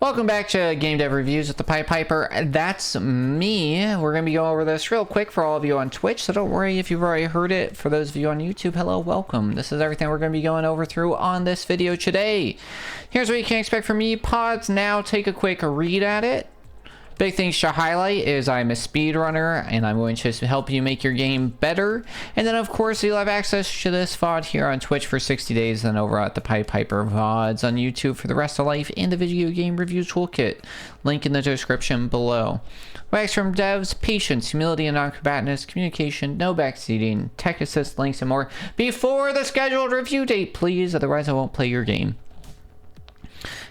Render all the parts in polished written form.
Welcome back to Game Dev Reviews with the Pied Piper. That's me. We're going to be going over this real quick for all of you on Twitch, so don't worry if you've already heard it. For those of you on YouTube, hello, welcome. This is everything we're going to be going over through on this video today. Here's what you can expect from me. Pods, now take a quick read at it. Big things to highlight is I'm a speedrunner, and I'm going to help you make your game better. And then, of course, you'll have access to this VOD here on Twitch for 60 days, then over at the Pied Piper VODs on YouTube for the rest of life, and the Video Game Review Toolkit. Link in the description below. Wax from devs, patience, humility, and non-combatantness, communication, no backseating, tech assist, links, and more before the scheduled review date, please. Otherwise, I won't play your game.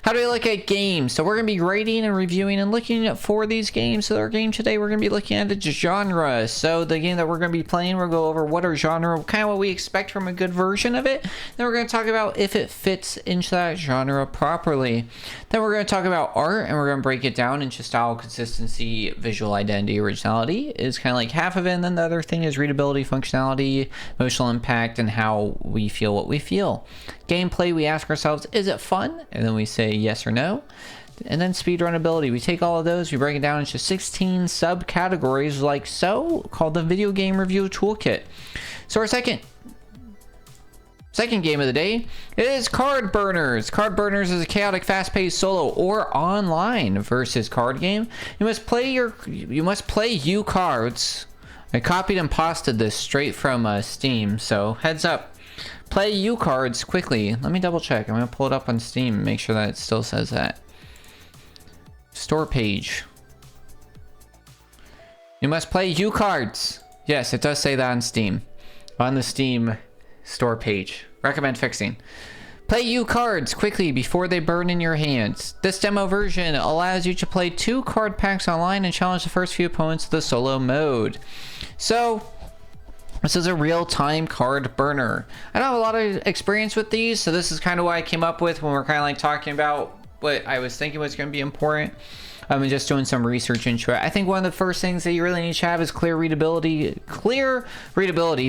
How do we look at games? So we're going to be rating and reviewing and looking for these games. So our game today, we're going to be looking at the genre. So the game that we're going to be playing, we'll go over what our genre, kind of what we expect from a good version of it. Then we're going to talk about if it fits into that genre properly. Then we're going to talk about art, and we're going to break it down into style, consistency, visual identity, originality is kind of like half of it. And then the other thing is readability, functionality, emotional impact, and how we feel what we feel. Gameplay, we ask ourselves, is it fun? And then we say yes or no. And then speedrun ability, we take all of those, we break it down into 16 subcategories like so, called the Video Game Review Toolkit. So our second game of the day is Cardburners. Cardburners is a chaotic, fast-paced solo or online versus card game. You must play you cards. I copied and pasted this straight from Steam, so heads up. Play you cards quickly. Let me double check. I'm going to pull it up on Steam and make sure that it still says that. Store page. You must play you cards. Yes, it does say that on Steam. On the Steam store page. Recommend fixing. Play you cards quickly before they burn in your hands. This demo version allows you to play 2 card packs online and challenge the first few opponents to the solo mode. So this is a real-time card burner. I don't have a lot of experience with these, so this is kind of what I came up with when we're kind of like talking about what I was thinking was going to be important. I'm just doing some research into it. I think one of the first things that you really need to have is clear readability,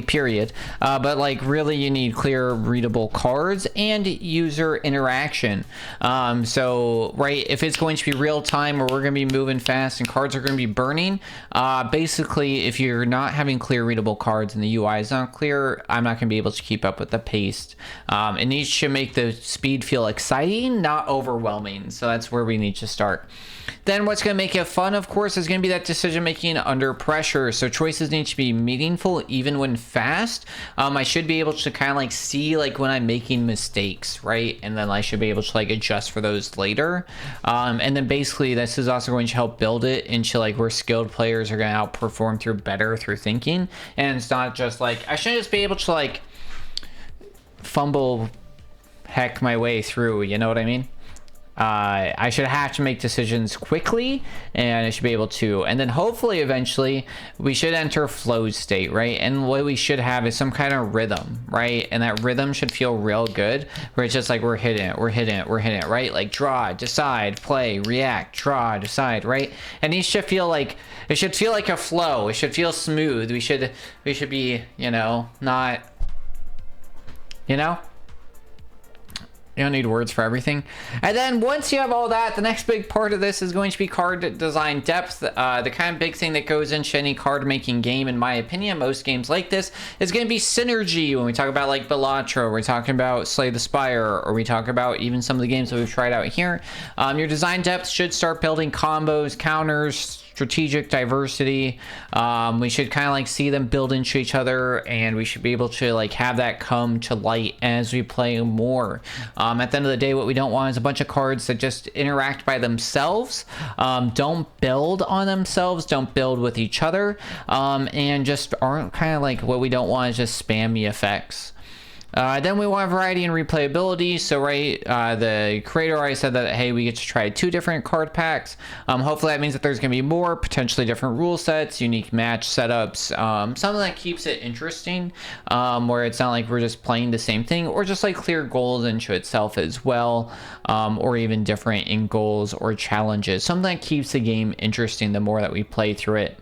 period. But like really you need clear readable cards and user interaction. So right, if it's going to be real time or we're going to be moving fast and cards are going to be burning, basically if you're not having clear readable cards and the UI is not clear, I'm not going to be able to keep up with the pace. It needs to make the speed feel exciting, not overwhelming. So that's where we need to start. Then what's going to make it fun, of course, is going to be that decision making under pressure. So choices need to be meaningful even when fast. I should be able to kind of like see like when I'm making mistakes, right? And then I should be able to like adjust for those later. And then basically this is also going to help build it into like where skilled players are going to outperform through thinking. And it's not just like, I shouldn't just be able to like fumble heck my way through, you know what I mean? I should have to make decisions quickly, and I should be able to, and then hopefully eventually we should enter flow state, right? And what we should have is some kind of rhythm, right? And that rhythm should feel real good, where it's just like we're hitting it, right? Like draw, decide, play, react, draw, decide, right? And these should feel like, it should feel like a flow. It should feel smooth. We should be, you know, not, you know? You don't need words for everything. And then once you have all that, the next big part of this is going to be card design depth. The kind of big thing that goes into any card making game, in my opinion, most games like this, is going to be synergy. When we talk about like Balatro, we're talking about Slay the Spire, or we talk about even some of the games that we've tried out here. Your design depth should start building combos, counters, strategic diversity. We should kind of like see them build into each other, and we should be able to like have that come to light as we play more. At the end of the day, what we don't want is a bunch of cards that just interact by themselves, don't build on themselves, don't build with each other, and just aren't kind of like, what we don't want is just spammy effects. Then we want variety and replayability. So right, the creator already said that, hey, we get to try 2 different card packs. Hopefully that means that there's going to be more potentially different rule sets, unique match setups, something that keeps it interesting, where it's not like we're just playing the same thing, or just like clear goals into itself as well, or even different in goals or challenges, something that keeps the game interesting the more that we play through it.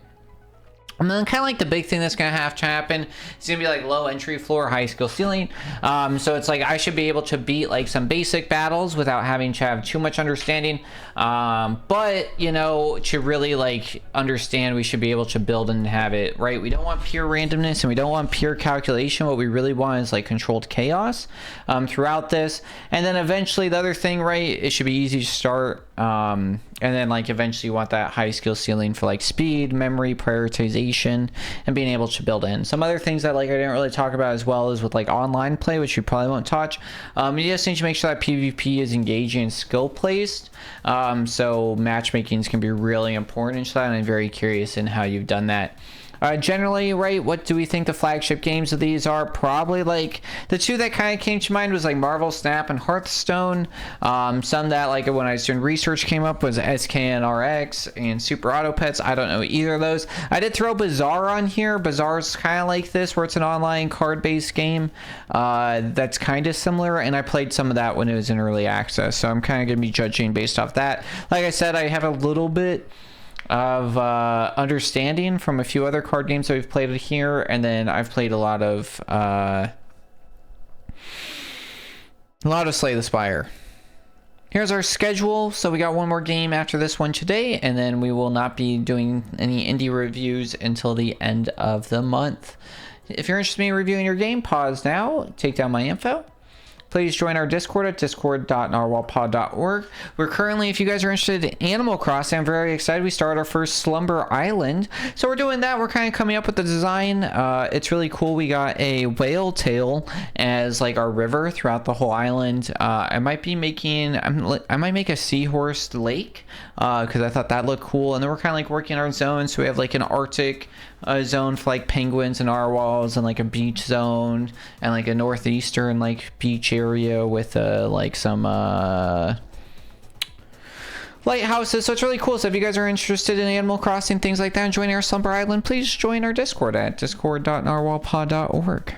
And then kind of like the big thing that's going to have to happen, it's going to be like low entry floor, high skill ceiling. So it's like I should be able to beat like some basic battles without having to have too much understanding. But, you know, to really like understand, we should be able to build and have it, right? We don't want pure randomness and we don't want pure calculation. What we really want is like controlled chaos throughout this. And then eventually the other thing, right, it should be easy to start. And then like eventually you want that high skill ceiling for like speed, memory, prioritization, and being able to build in. Some other things that like I didn't really talk about as well is with like online play, which you probably won't touch. You just need to make sure that PvP is engaging and skill placed. So matchmaking is going to be really important to that, and I'm very curious in how you've done that. Generally, right, what do we think the flagship games of these are? Probably like the two that kind of came to mind was like Marvel Snap and Hearthstone. Some that like when I was doing research came up was SKNRX and Super Auto Pets. I don't know either of those. I did throw Bazaar on here. Bazaar's kind of like this, where it's an online card-based game that's kind of similar, and I played some of that when it was in early access, so I'm kind of going to be judging based off that. Like I said, I have a little bit of understanding from a few other card games that we've played here, and then I've played a lot of Slay the Spire. Here's our schedule. So we got one more game after this one today, and then we will not be doing any indie reviews until the end of the month. If you're interested in reviewing your game, pause now, take down my info. Please join our Discord at discord.narwhalpod.org. We're currently, if you guys are interested in Animal Crossing, I'm very excited. We started our first Slumber Island. So we're doing that. We're kind of coming up with the design. It's really cool. We got a whale tail as like our river throughout the whole island. I might be making, I might make a seahorse lake because I thought that looked cool. And then we're kind of like working our zones. So we have like an Arctic zone for like penguins and narwhals, and like a beach zone, and like a northeastern like beach area with like some lighthouses. So it's really cool. So if you guys are interested in Animal Crossing, things like that, and joining our Slumber Island, please join our Discord at discord.narwhalpod.org.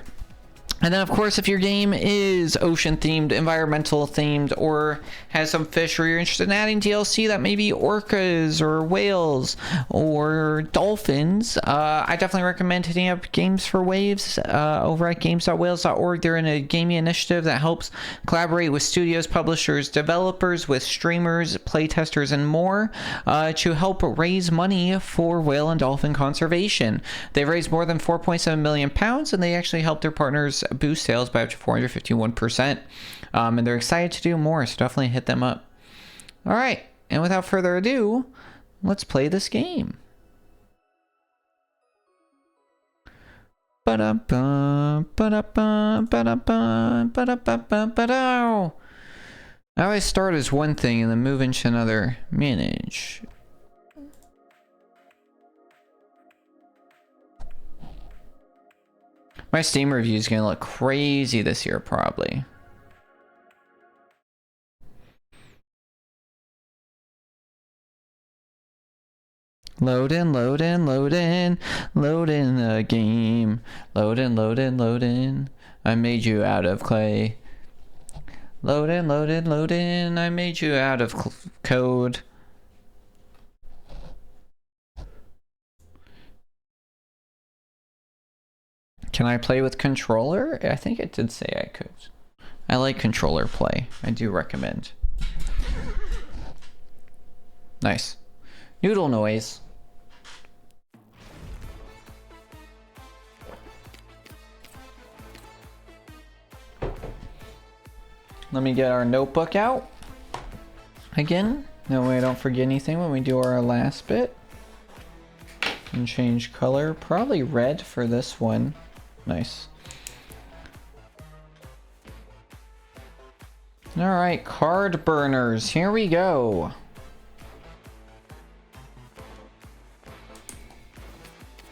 And then, of course, if your game is ocean-themed, environmental-themed, or has some fish, or you're interested in adding DLC that may be orcas, or whales, or dolphins, I definitely recommend hitting up Games for Waves over at games.whales.org. They're in a gaming initiative that helps collaborate with studios, publishers, developers, with streamers, playtesters, and more to help raise money for whale and dolphin conservation. They've raised more than £4.7 million, and they actually help their partners boost sales by up to 451%, and they're excited to do more, so definitely hit them up. All right, and without further ado, let's play this game. I always start as one thing and then move into another. Manage. My Steam review is going to look crazy this year, probably. Load in, load in, load in, load in the game. Load in, load in, load in. I made you out of clay. Load in, load in, load in. I made you out of code. Can I play with controller? I think it did say I could. I like controller play. I do recommend. Nice. Noodle noise. Let me get our notebook out again. That way I don't forget anything when we do our last bit. And change color. Probably red for this one. Nice. All right, Cardburners. Here we go.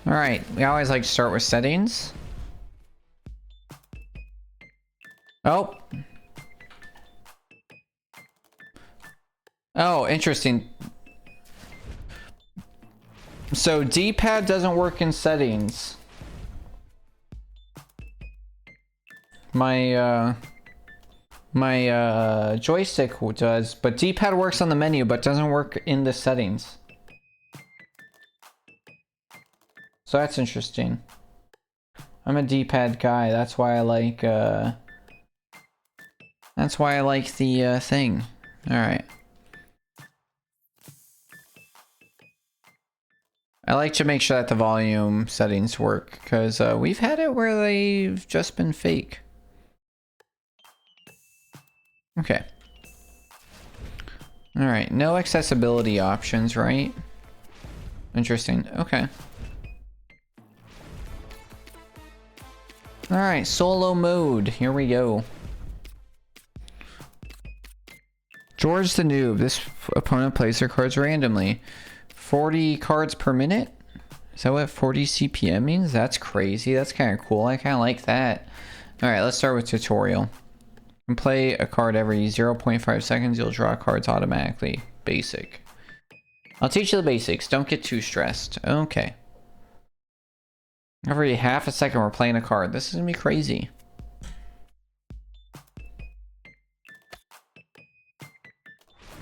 All right, we always like to start with settings. Oh. Oh, interesting. So D-pad doesn't work in settings. My joystick does, but D-pad works on the menu but doesn't work in the settings. So that's interesting. I'm a D-pad guy. That's why I like the thing. All right. I like to make sure that the volume settings work because we've had it where they've just been fake. Okay. All right. No accessibility options, right? Interesting. Okay. All right. Solo mode. Here we go. George the Noob. This opponent plays their cards randomly. 40 cards per minute? Is that what 40 CPM means? That's crazy. That's kind of cool. I kind of like that. Alright, let's start with tutorial. You can play a card every 0.5 seconds. You'll draw cards automatically. Basic. I'll teach you the basics. Don't get too stressed. Okay. Every half a second we're playing a card. This is going to be crazy.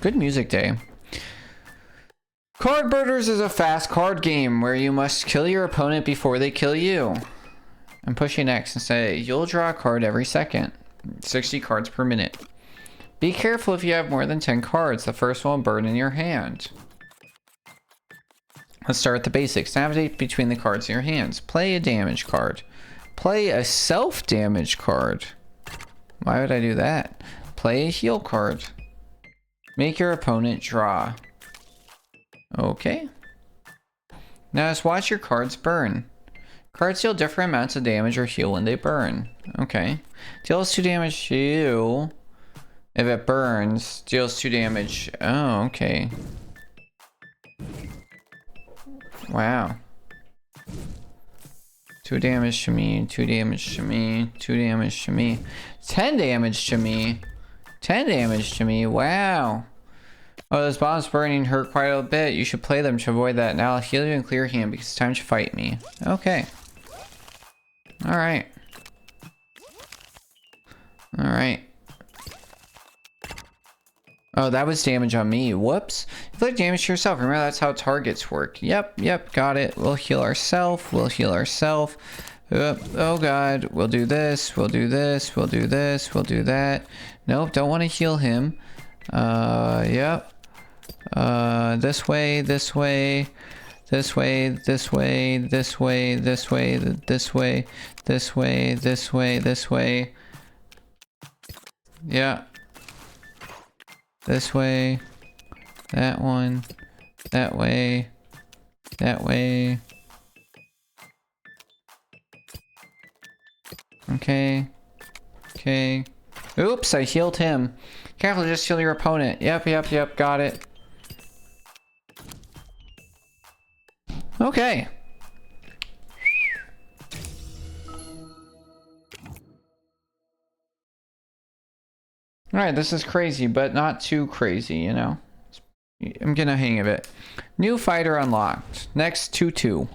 Good music day. Cardburners is a fast card game where you must kill your opponent before they kill you. I'm pushing X and say, you'll draw a card every second. 60 cards per minute. Be careful if you have more than 10 cards. The first one will burn in your hand. Let's start with the basics. Navigate between the cards in your hands. Play a damage card. Play a self-damage card. Why would I do that? Play a heal card. Make your opponent draw. Okay. Now just watch your cards burn. Cards deal different amounts of damage or heal when they burn. Okay. Deals 2 damage to you. If it burns, deals 2 damage. Oh, okay. Wow. 2 damage to me, 2 damage to me, 2 damage to me. 10 damage to me. 10 damage to me. Wow. Oh, those bombs burning hurt quite a bit. You should play them to avoid that. Now I'll heal you and clear your hand because it's time to fight me. Okay. Alright. Alright. Oh, that was damage on me. Whoops. Inflict damage to yourself. Remember, that's how targets work. Yep, got it. We'll heal ourselves. Oh god. We'll do this. We'll do this. We'll do this. We'll do that. Nope, don't want to heal him. Yep. This way, this way, this way, this way, this way, this way, this way, this way, this way, this way. Yeah. This way. That one. That way. That way. Okay. Okay. Oops, I healed him. Careful, just heal your opponent. Yep, got it. Okay. Alright, this is crazy, but not too crazy, you know? I'm getting a hang of it. New fighter unlocked. Next 2-2.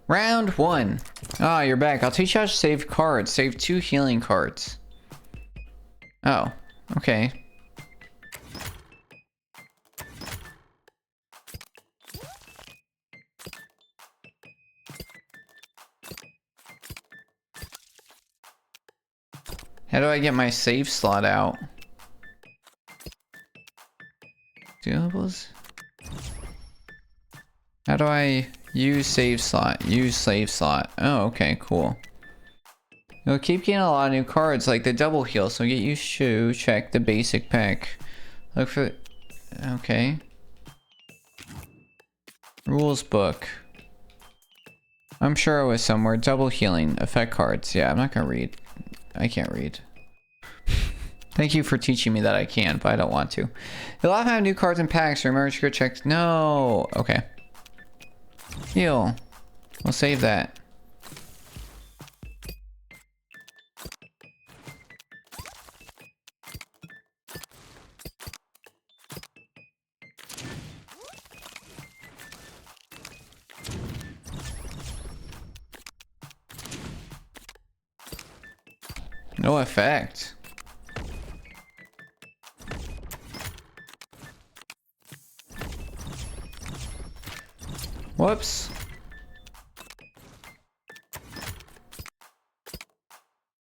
Round 1. Ah, you're back. I'll teach you how to save cards. Save 2 healing cards. Oh, okay. How do I get my save slot out? Dealables? How do I use save slot? Use save slot. Oh, okay, cool. You'll keep getting a lot of new cards, like the double heal, so get used to check the basic pack. Look for... Okay. Rules book. I'm sure it was somewhere. Double healing. Effect cards. Yeah, I'm not gonna read. I can't read. Thank you for teaching me that I can, but I don't want to. You'll often have new cards and packs. Remember to go check. No. Okay. Heal. We'll save that. No effect. Whoops.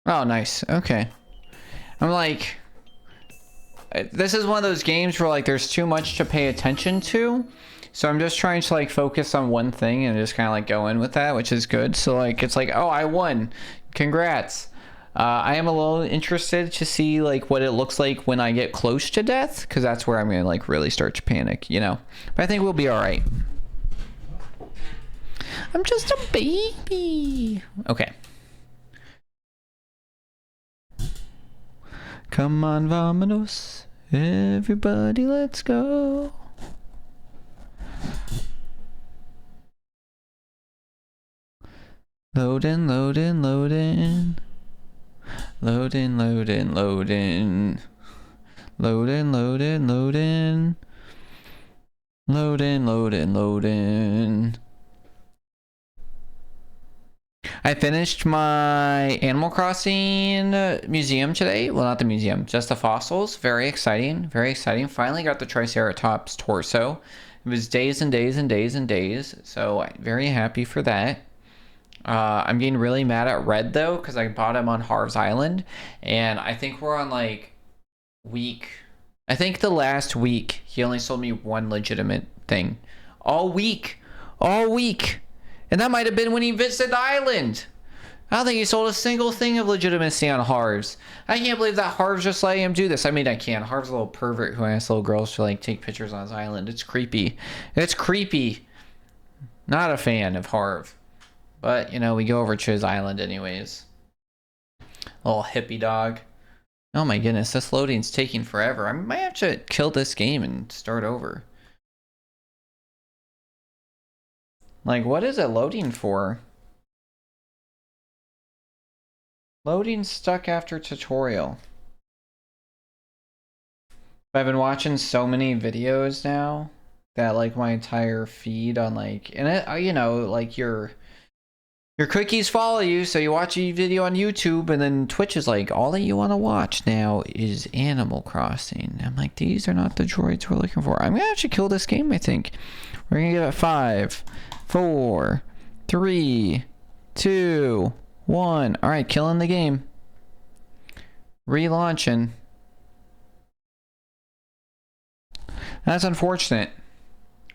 Oh, nice. Okay. I'm like, this is one of those games where like there's too much to pay attention to. So I'm just trying to like focus on one thing and just kind of like go in with that, which is good. So like, it's like, oh, I won. Congrats. I am a little interested to see like what it looks like when I get close to death, because that's where I'm gonna like really start to panic, you know. But I think we'll be all right. I'm just a baby. Okay. Come on, vamonos. Everybody, let's go. Loading, loading, loading. Loading, loading, loading. Loading, loading, loading. Loading, loading, loading. I finished my Animal Crossing museum today. Well, not the museum, just the fossils. Very exciting, very exciting. Finally got the Triceratops torso. It was days and days and days and days. So very happy for that. I'm getting really mad at Red though, because I bought him on Harv's Island, and I think we're on like I think the last week he only sold me one legitimate thing. All week. And that might have been when he visited the island. I don't think he sold a single thing of legitimacy on Harv's. I can't believe that Harv's just letting him do this. I mean, I can. Harv's a little pervert who asks little girls to like take pictures on his island. It's creepy. It's creepy. Not a fan of Harv. But, you know, we go over to his island anyways. Little hippie dog. Oh my goodness, this loading's taking forever. I might have to kill this game and start over. Like, what is it loading for? Loading stuck after tutorial. I've been watching so many videos now that like my entire feed on like, and it, you know, like your cookies follow you, so you watch a video on YouTube, and then Twitch is like, all that you want to watch now is Animal Crossing. I'm like, these are not the droids we're looking for. I'm gonna actually kill this game, I think. We're gonna give it 5, 4, 3, 2, 1. Alright, killing the game. Relaunching. That's unfortunate.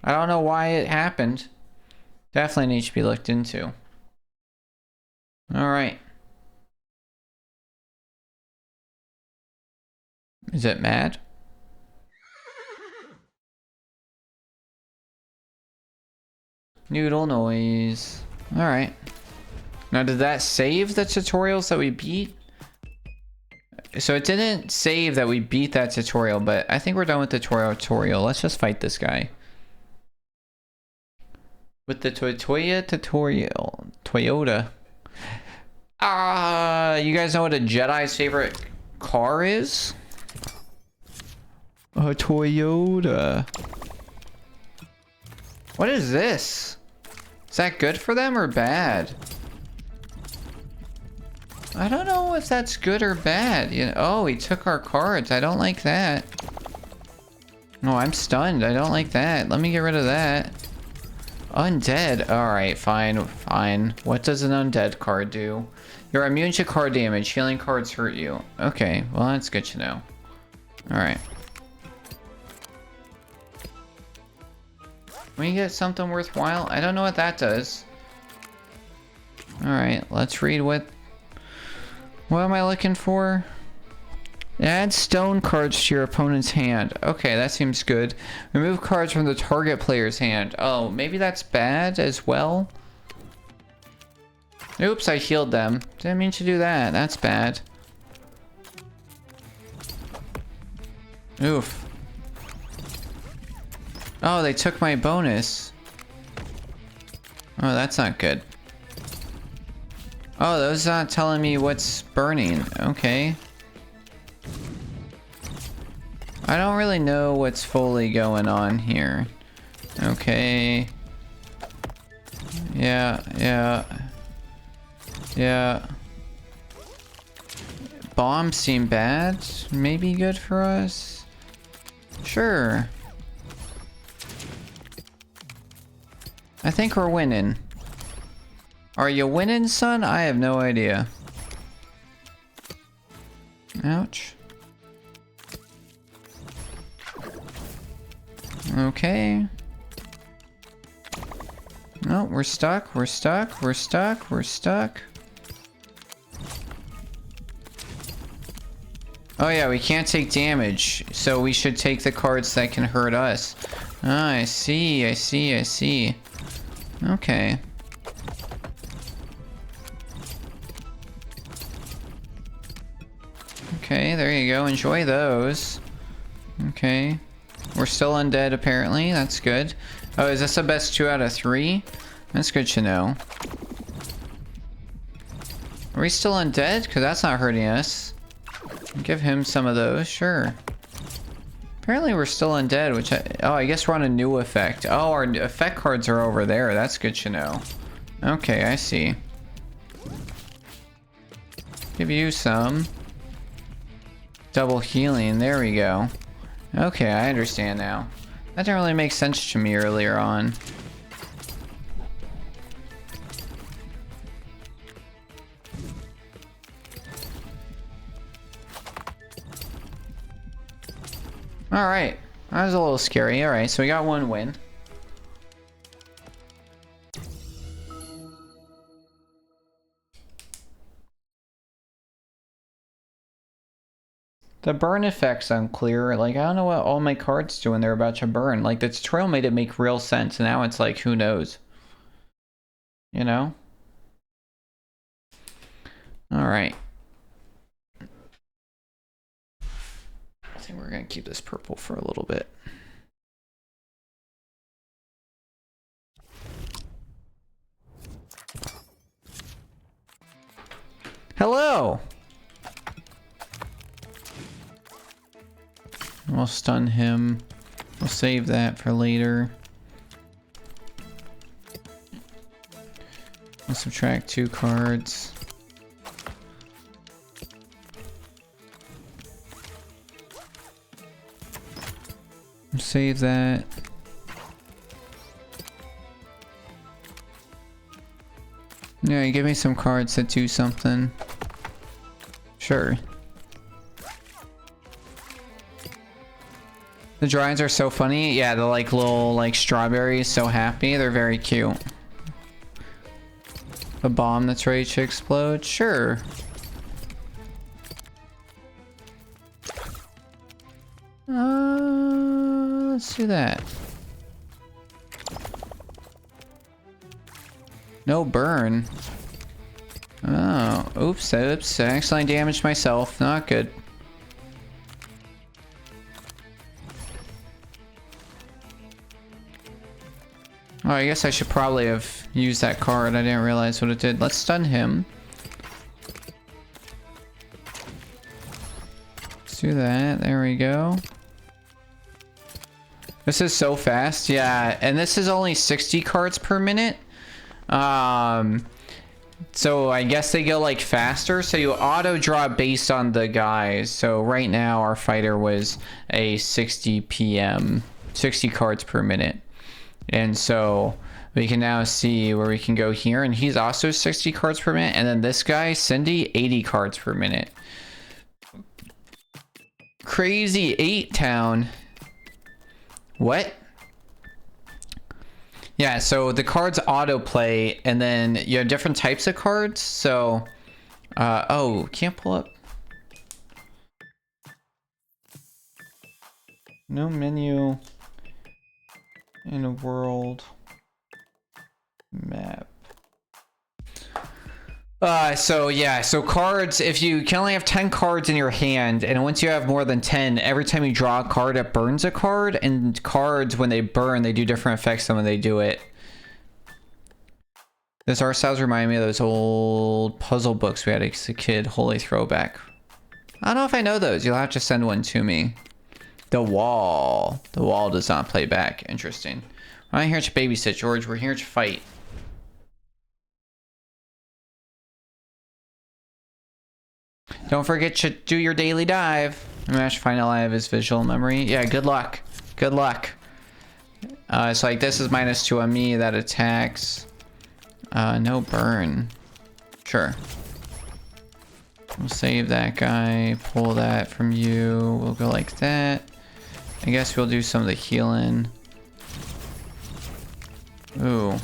I don't know why it happened. Definitely needs to be looked into. Alright. Is it mad? Noodle noise. Alright. Now, did that save the tutorials that we beat? So it didn't save that we beat that tutorial, but I think we're done with the tutorial. Let's just fight this guy. With the Toyota tutorial. Toyota. You guys know what a Jedi's favorite car is? A Toyota. What is this? Is that good for them or bad? I don't know if that's good or bad. You know, oh, he took our cards. I don't like that. No, I'm stunned. I don't like that. Let me get rid of that. Undead. Alright, fine, fine. What does an undead card do? You're immune to card damage. Healing cards hurt you. Okay, well, that's good to know. Alright. We get something worthwhile? I don't know what that does. Alright, let's read what am I looking for? Add stone cards to your opponent's hand. Okay, that seems good. Remove cards from the target player's hand. Oh, maybe that's bad as well? Oops, I healed them. Didn't mean to do that. That's bad. Oof. Oh, they took my bonus. Oh, that's not good. Oh, those not telling me what's burning. Okay. I don't really know what's fully going on here. Okay. Yeah. Bombs seem bad. Maybe good for us. Sure. I think we're winning. Are you winning, son? I have no idea. Ouch. Okay. No, we're stuck. We're stuck. We're stuck. We're stuck. Oh yeah, we can't take damage, so we should take the cards that can hurt us. Ah, I see, I see, I see. Okay. Okay, there you go. Enjoy those. Okay. We're still undead, apparently. That's good. Oh, is this the best 2 out of 3? That's good to know. Are we still undead? Because that's not hurting us. Give him some of those, sure. Apparently we're still undead, which I guess we're on a new effect. Oh, our effect cards are over there. That's good to know. Okay, I see. Give you some. Double healing, there we go. Okay, I understand now. That didn't really make sense to me earlier on. Alright, that was a little scary. Alright, so we got 1 win. The burn effect's unclear. Like, I don't know what all my cards do when they're about to burn. Like, the tutorial made it make real sense, and now it's like, who knows? You know? Alright. I think we're gonna keep this purple for a little bit. Hello! We'll stun him. We'll save that for later. We'll subtract 2 cards. Save that. Yeah, give me some cards that do something. Sure. The drawings are so funny. Yeah, the like little like strawberries, so happy. They're very cute. A bomb that's ready to explode. Sure. Let's do that. No burn. Oh, oops, oops. I accidentally damaged myself. Not good. Oh, I guess I should probably have used that card. I didn't realize what it did. Let's stun him. Let's do that. There we go. This is so fast. Yeah, and this is only 60 cards per minute. So I guess they go like faster. So you auto draw based on the guys. So right now our fighter was a 60 cards per minute. And so we can now see where we can go here, and he's also 60 cards per minute. And then this guy, Cindy, 80 cards per minute. Crazy 8-town. What? Yeah, so the cards autoplay, and then you have different types of cards. So, oh, can't pull up. No menu. In a world map. So yeah, so cards, if you can only have 10 cards in your hand, and once you have more than 10, every time you draw a card, it burns a card, and cards, when they burn, they do different effects than when they do it. This art styles remind me of those old puzzle books we had as a kid. Holy throwback. I don't know if I know those. You'll have to send one to me. The wall. The wall does not play back. Interesting. We're not here to babysit, George. We're here to fight. Don't forget to do your daily dive. Smash final eye of his visual memory. Yeah, good luck. Good luck. So like this is -2 on me, that attacks. No burn. Sure. We'll save that guy, pull that from you. We'll go like that. I guess we'll do some of the healing. Ooh.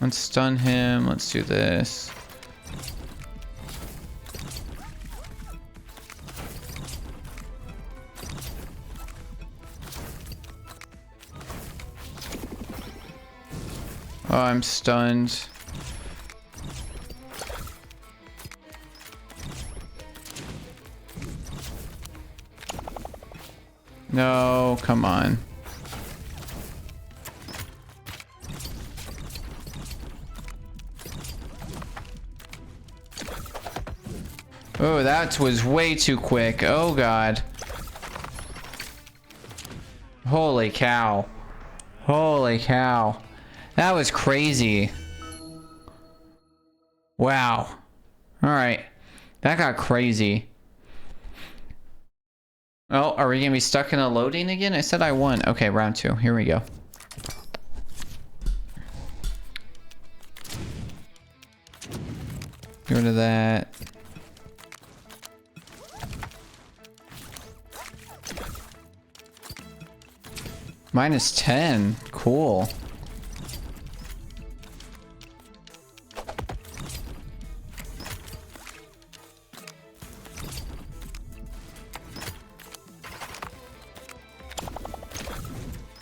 Let's stun him. Let's do this. Oh, I'm stunned. No, come on. Oh, that was way too quick. Oh, God. Holy cow. Holy cow. That was crazy. Wow. All right. That got crazy. Oh, are we going to be stuck in a loading again? I said I won. Okay, round 2. Here we go. Get rid of that. -10. Cool.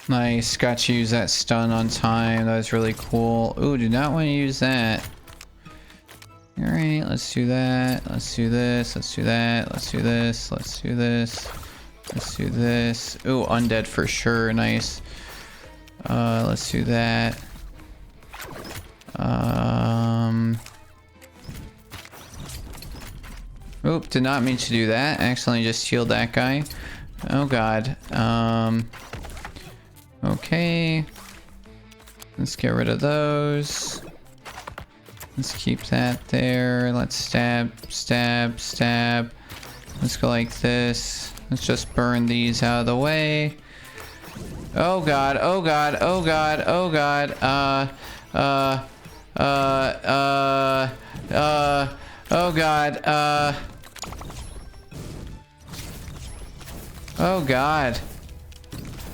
Nice. Got to use that stun on time. That was really cool. Ooh, do not want to use that. Alright, let's do that. Let's do this. Let's do that. Let's do this. Let's do this. Let's do this. Ooh, undead for sure. Nice. Let's do that. Oop, did not mean to do that. Accidentally just healed that guy. Oh god. Okay. Let's get rid of those. Let's keep that there. Let's stab, stab, stab. Let's go like this. Let's just burn these out of the way. Oh god, oh god, oh god, oh god. Oh god, oh god.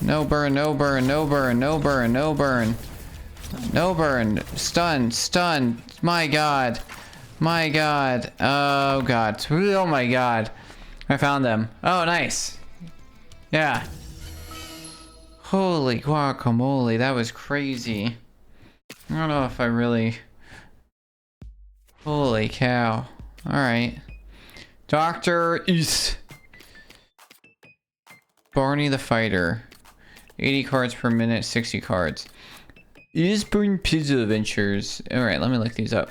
No burn, no burn, no burn, no burn, no burn. No burn. Stun, stun. My god. My god. Oh god. Oh my god. I found them. Oh, nice. Yeah. Holy guacamole. That was crazy. I don't know if I really... Holy cow. Alright. Dr. Is. Barney the Fighter. 80 cards per minute, 60 cards. Eastburn Pizza Adventures. Alright, let me look these up.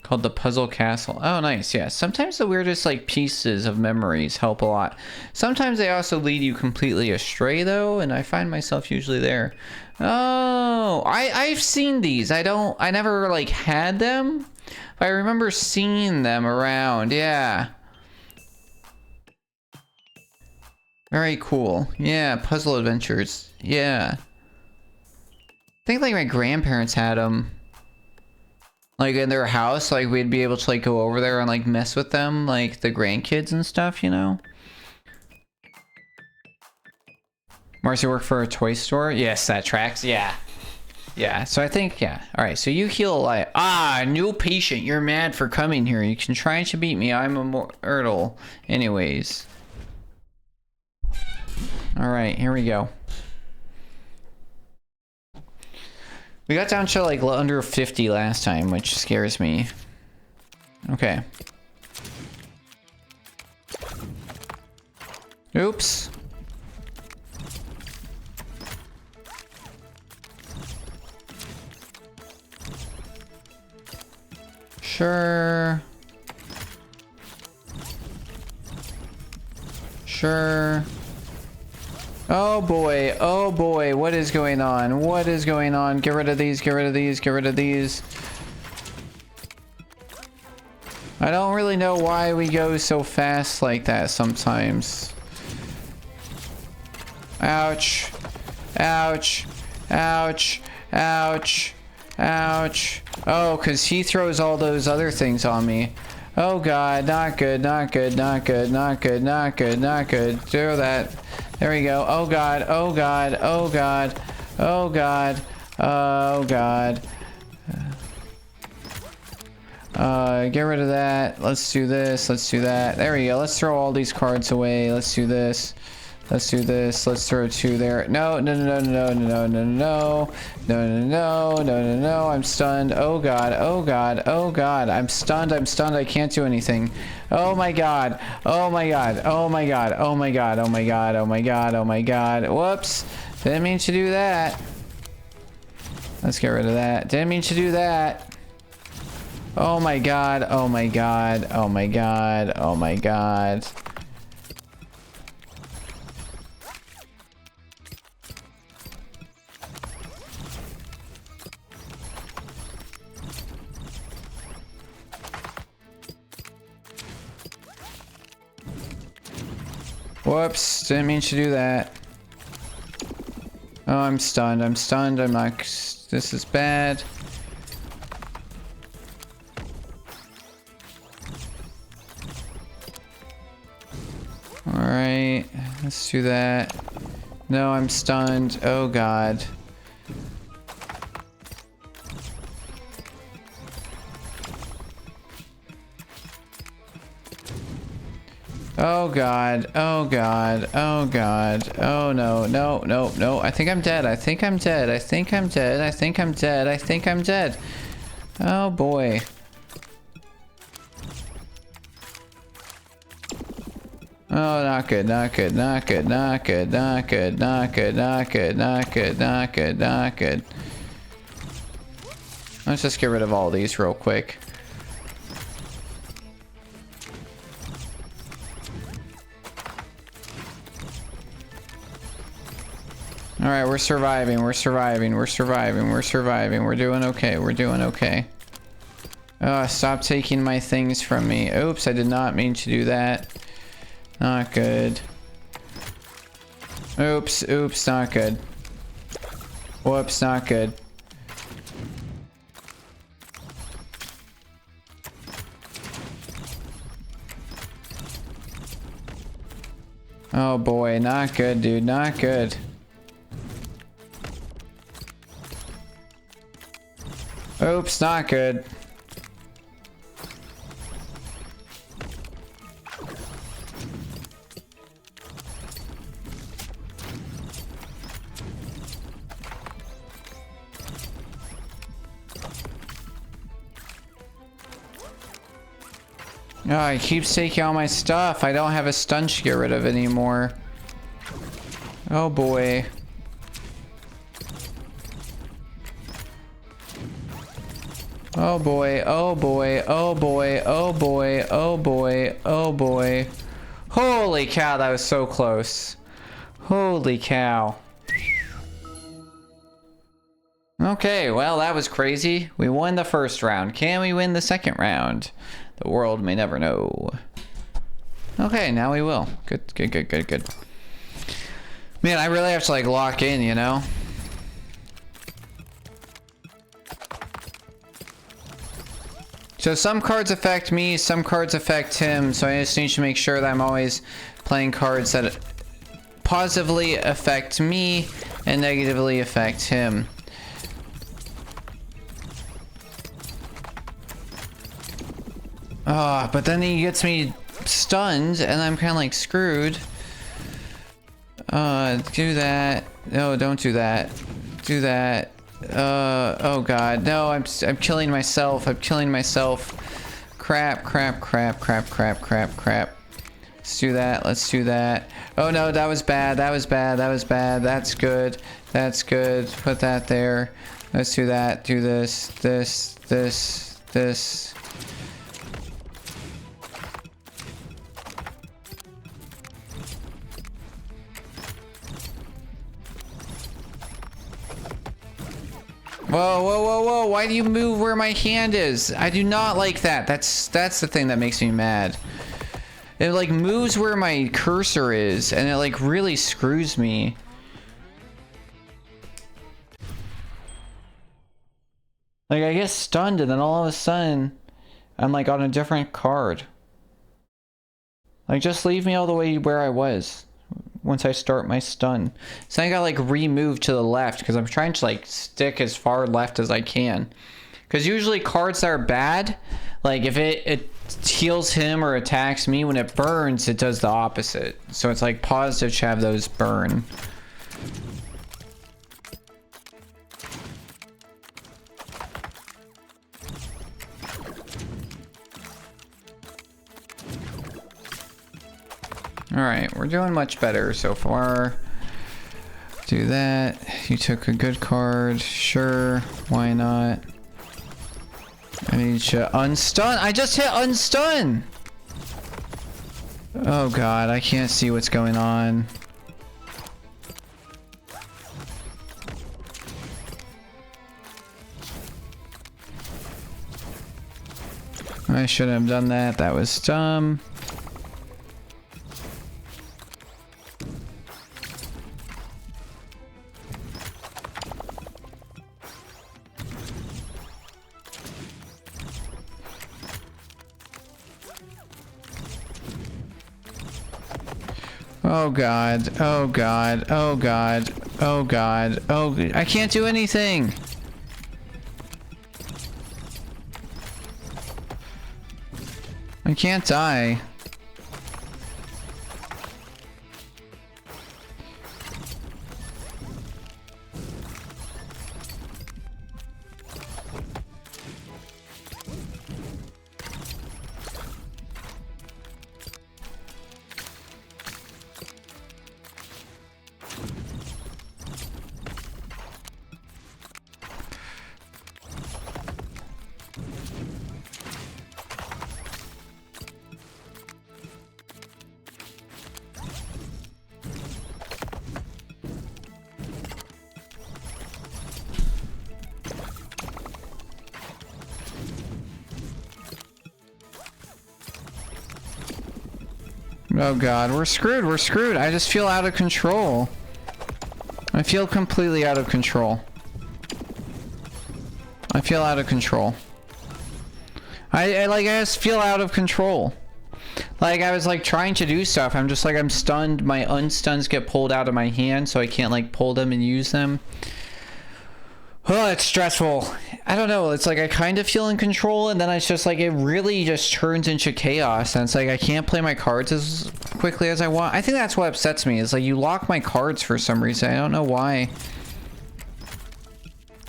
Called the Puzzle Castle. Oh, nice. Yeah. Sometimes the weirdest like pieces of memories help a lot. Sometimes they also lead you completely astray though, and I find myself usually there. Oh, I've seen these. I never like had them. But I remember seeing them around. Yeah. Very cool. Yeah, Puzzle Adventures. Yeah. I think like my grandparents had them. Like in their house, like we'd be able to like go over there and like mess with them, like the grandkids and stuff, you know? Marcy worked for a toy store? Yes, that tracks. Yeah. Yeah, so I think, yeah. All right, so you heal a lot. Ah, new patient. You're mad for coming here. You can try to beat me. I'm immortal. Anyways. All right, here we go. We got down to like under 50 last time, which scares me. Okay. Oops. Sure. Sure. Oh boy, what is going on? What is going on? Get rid of these, get rid of these, get rid of these. I don't really know why we go so fast like that sometimes. Ouch. Ouch. Ouch. Ouch. Ouch. Oh, because he throws all those other things on me. Oh god, not good, not good, not good, not good, not good, not good. Throw that. There we go. Oh god, oh god, oh god, oh god, oh god. Get rid of that. Let's do this. Let's do that. There we go. Let's throw all these cards away. Let's do this. Let's do this. Let's throw 2 there. No, no, no, no, no, no, no, no, no, no, no, no, no, no. I'm stunned. Oh god. Oh god. Oh god. I'm stunned. I'm stunned. I can't do anything. Oh my god. Oh my god. Oh my god. Oh my god. Oh my god. Oh my god. Oh my god. Whoops. Didn't mean to do that. Let's get rid of that. Didn't mean to do that. Oh my god. Oh my god. Oh my god. Oh my god. Whoops, didn't mean to do that. Oh, I'm stunned. I'm stunned. I'm not. This is bad. Alright, let's do that. No, I'm stunned. Oh god. Oh god, oh god, oh god, oh no, no, no, no, I think I'm dead, I think I'm dead, I think I'm dead, I think I'm dead, I think I'm dead. Oh boy. Oh, not good, not good, not good, not good, not good, not good, not good, not good, not good, not good. Let's just get rid of all these real quick. Alright, we're surviving, we're surviving, we're surviving, we're surviving, we're doing okay, we're doing okay. Oh, stop taking my things from me. Oops, I did not mean to do that. Not good. Oops, oops, not good. Whoops, not good. Oh boy, not good, dude, not good. Oops, not good. Oh, he keeps taking all my stuff. I don't have a stun to get rid of anymore. Oh boy. Oh boy, oh boy, oh boy, oh boy, oh boy, oh boy. Holy cow, that was so close. Holy cow. Okay, well, that was crazy. We won the first round. Can we win the second round? The world may never know. Okay, now we will. Good, good, good, good, good. Man, I really have to like lock in, you know? So some cards affect me, some cards affect him, so I just need to make sure that I'm always playing cards that positively affect me and negatively affect him. But then he gets me stunned and I'm kind of like screwed. Do that. No, don't do that. Do that. Oh god, no, I'm killing myself. I'm killing myself. Crap, crap, crap, crap, crap, crap, crap. Let's do that. Let's do that. Oh no, that was bad. That was bad. That was bad. That's good. That's good. Put that there. Let's do that. Do this. This. This. This. Whoa, whoa, whoa, whoa. Why do you move where my hand is? I do not like that. That's the thing that makes me mad. It like moves where my cursor is, and it like really screws me. Like I get stunned, and then all of a sudden, I'm like on a different card. Like just leave me all the way where I was once I start my stun. So I got like removed to the left because I'm trying to like stick as far left as I can. Because usually cards that are bad, like if it heals him or attacks me, when it burns, it does the opposite. So it's like positive to have those burn. Alright, we're doing much better so far. Do that. You took a good card. Sure, why not? I need to unstun. I just hit unstun! Oh god, I can't see what's going on. I shouldn't have done that. That was dumb. Oh god, oh god, oh god, oh god, oh, I can't do anything! I can't die. Oh god, we're screwed, we're screwed. I just feel out of control. I feel completely out of control. I feel out of control. I just feel out of control. Like I was like trying to do stuff. I'm just like, I'm stunned. My unstuns get pulled out of my hand, so I can't like pull them and use them. Oh, it's stressful. I don't know. It's like I kind of feel in control, and then it's just like it really just turns into chaos. And it's like I can't play my cards as quickly as I want. I think that's what upsets me. Is like you lock my cards for some reason. I don't know why.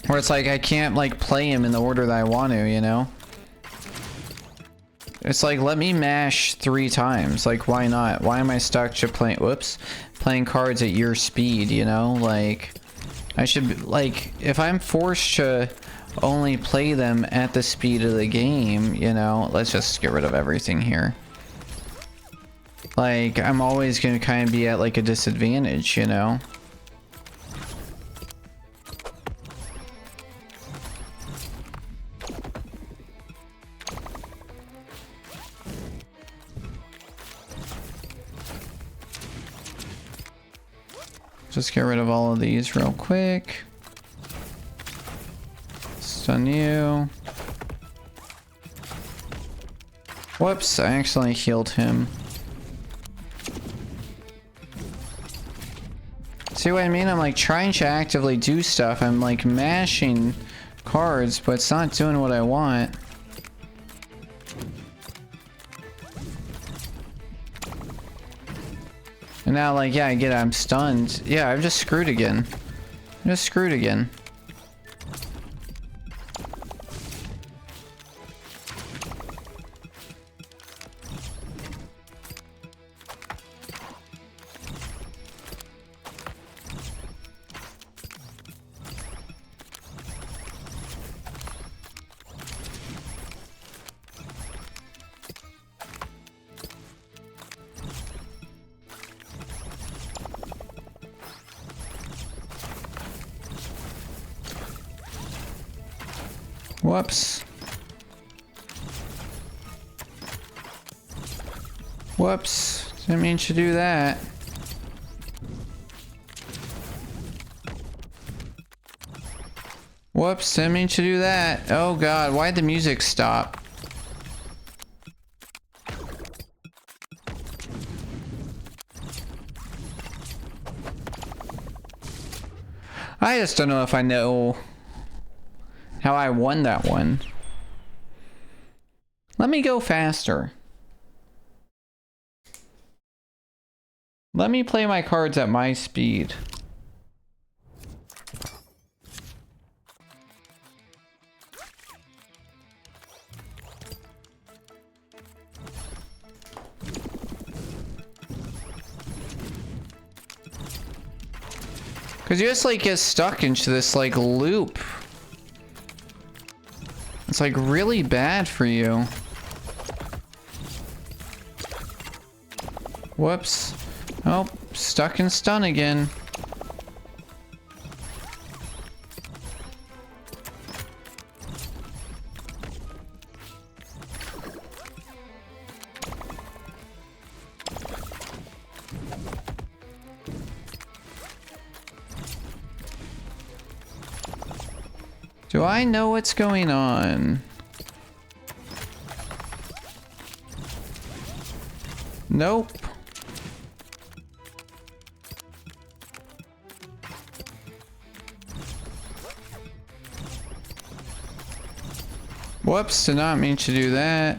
Or it's like I can't like play him in the order that I want to, you know? It's like, let me mash 3 times. Like, why not? Why am I stuck to playing cards at your speed, you know? Like, I should, like, if I'm forced to only play them at the speed of the game, you know? Let's just get rid of everything here. Like, I'm always going to kind of be at, like, a disadvantage, you know? Just get rid of all of these real quick. Stun you. Whoops, I accidentally healed him. See what I mean? I'm like trying to actively do stuff. I'm like mashing cards, but it's not doing what I want. And now, like, yeah, I get it, I'm stunned. Yeah, I'm just screwed again. I'm just screwed again. Whoops. Whoops. Didn't mean to do that. Whoops, didn't mean to do that. Oh god, why'd the music stop? I just don't know if I know how I won that one. Let me go faster. Let me play my cards at my speed. Because you just like get stuck into this like loop. It's like really bad for you. Whoops. Oh, stuck in stun again. Do I know what's going on? Nope. Whoops, did not mean to do that.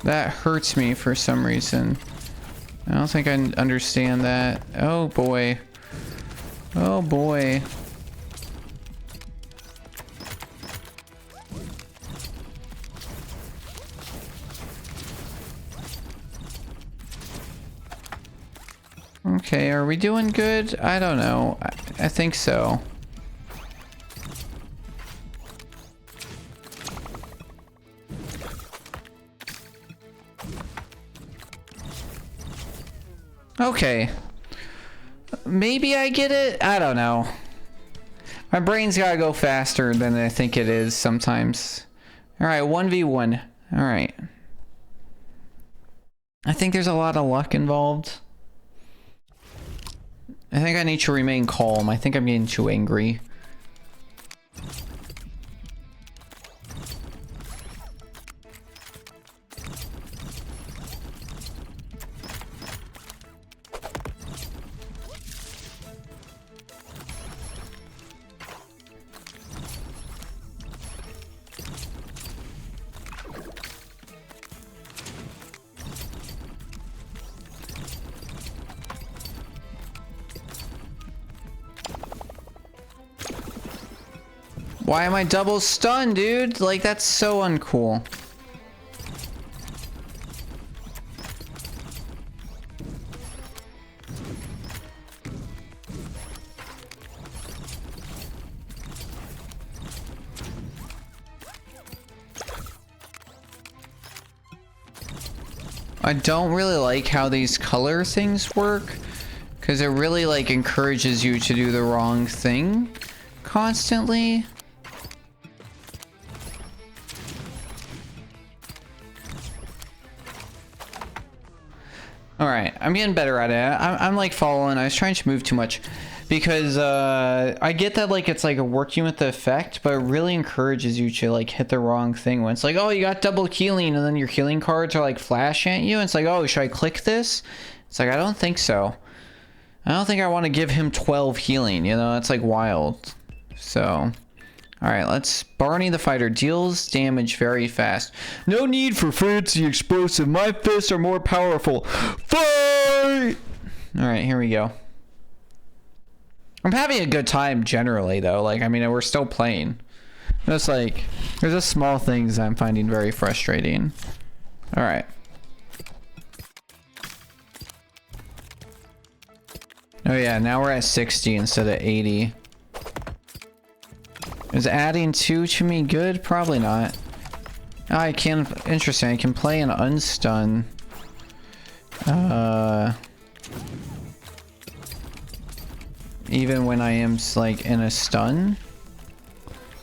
That hurts me for some reason. I don't think I understand that. Oh boy. Oh boy. Okay, are we doing good? I don't know. I think so. Okay. Maybe I get it? I don't know. My brain's gotta go faster than I think it is sometimes. Alright, 1v1. Alright. I think there's a lot of luck involved. I think I need to remain calm. I think I'm getting too angry. Why am I double stunned, dude? Like, that's so uncool. I don't really like how these color things work, because it really like encourages you to do the wrong thing constantly. Alright, I'm getting better at it. I'm like following. I was trying to move too much because I get that like it's like working with the effect, but it really encourages you to like hit the wrong thing when it's like, oh, you got double healing, and then your healing cards are like flash at you, and it's like, oh, should I click this? It's like, I don't think so. I don't think I want to give him 12 healing, you know? That's like wild. So... Alright, let's... Barney the fighter deals damage very fast. No need for fancy explosive. My fists are more powerful. Fight! Alright, here we go. I'm having a good time generally, though. Like, I mean, we're still playing. Just like... There's just small things I'm finding very frustrating. Alright. Oh yeah, now we're at 60 instead of 80. Is adding 2 to me good? Probably not. I can, interesting, I can play an unstun. Even when I am like in a stun,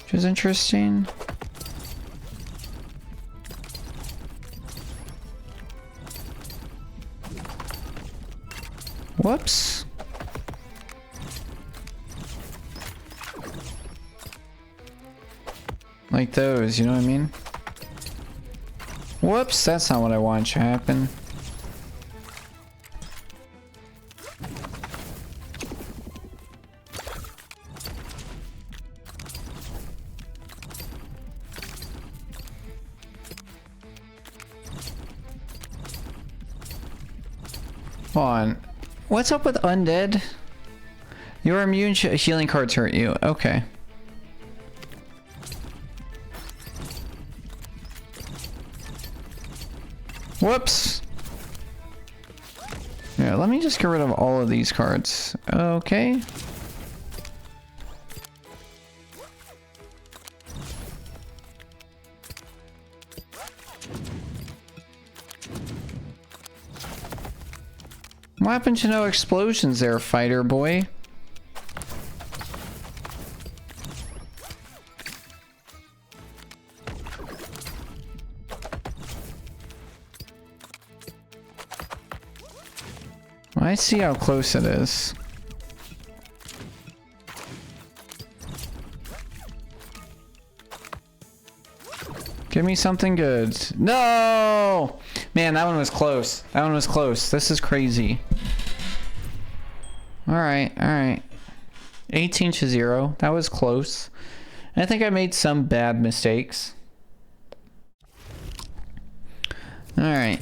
which is interesting. Whoops. Like those, you know what I mean? Whoops, that's not what I want to happen. Hold on. What's up with undead? Your immune healing cards hurt you. Okay. Whoops. Yeah, let me just get rid of all of these cards. Okay. What happened to no explosions there, fighter boy? I see how close it is. Give me something good. No! Man, that one was close. That one was close. This is crazy. Alright, alright. 18-0. That was close. I think I made some bad mistakes. Alright.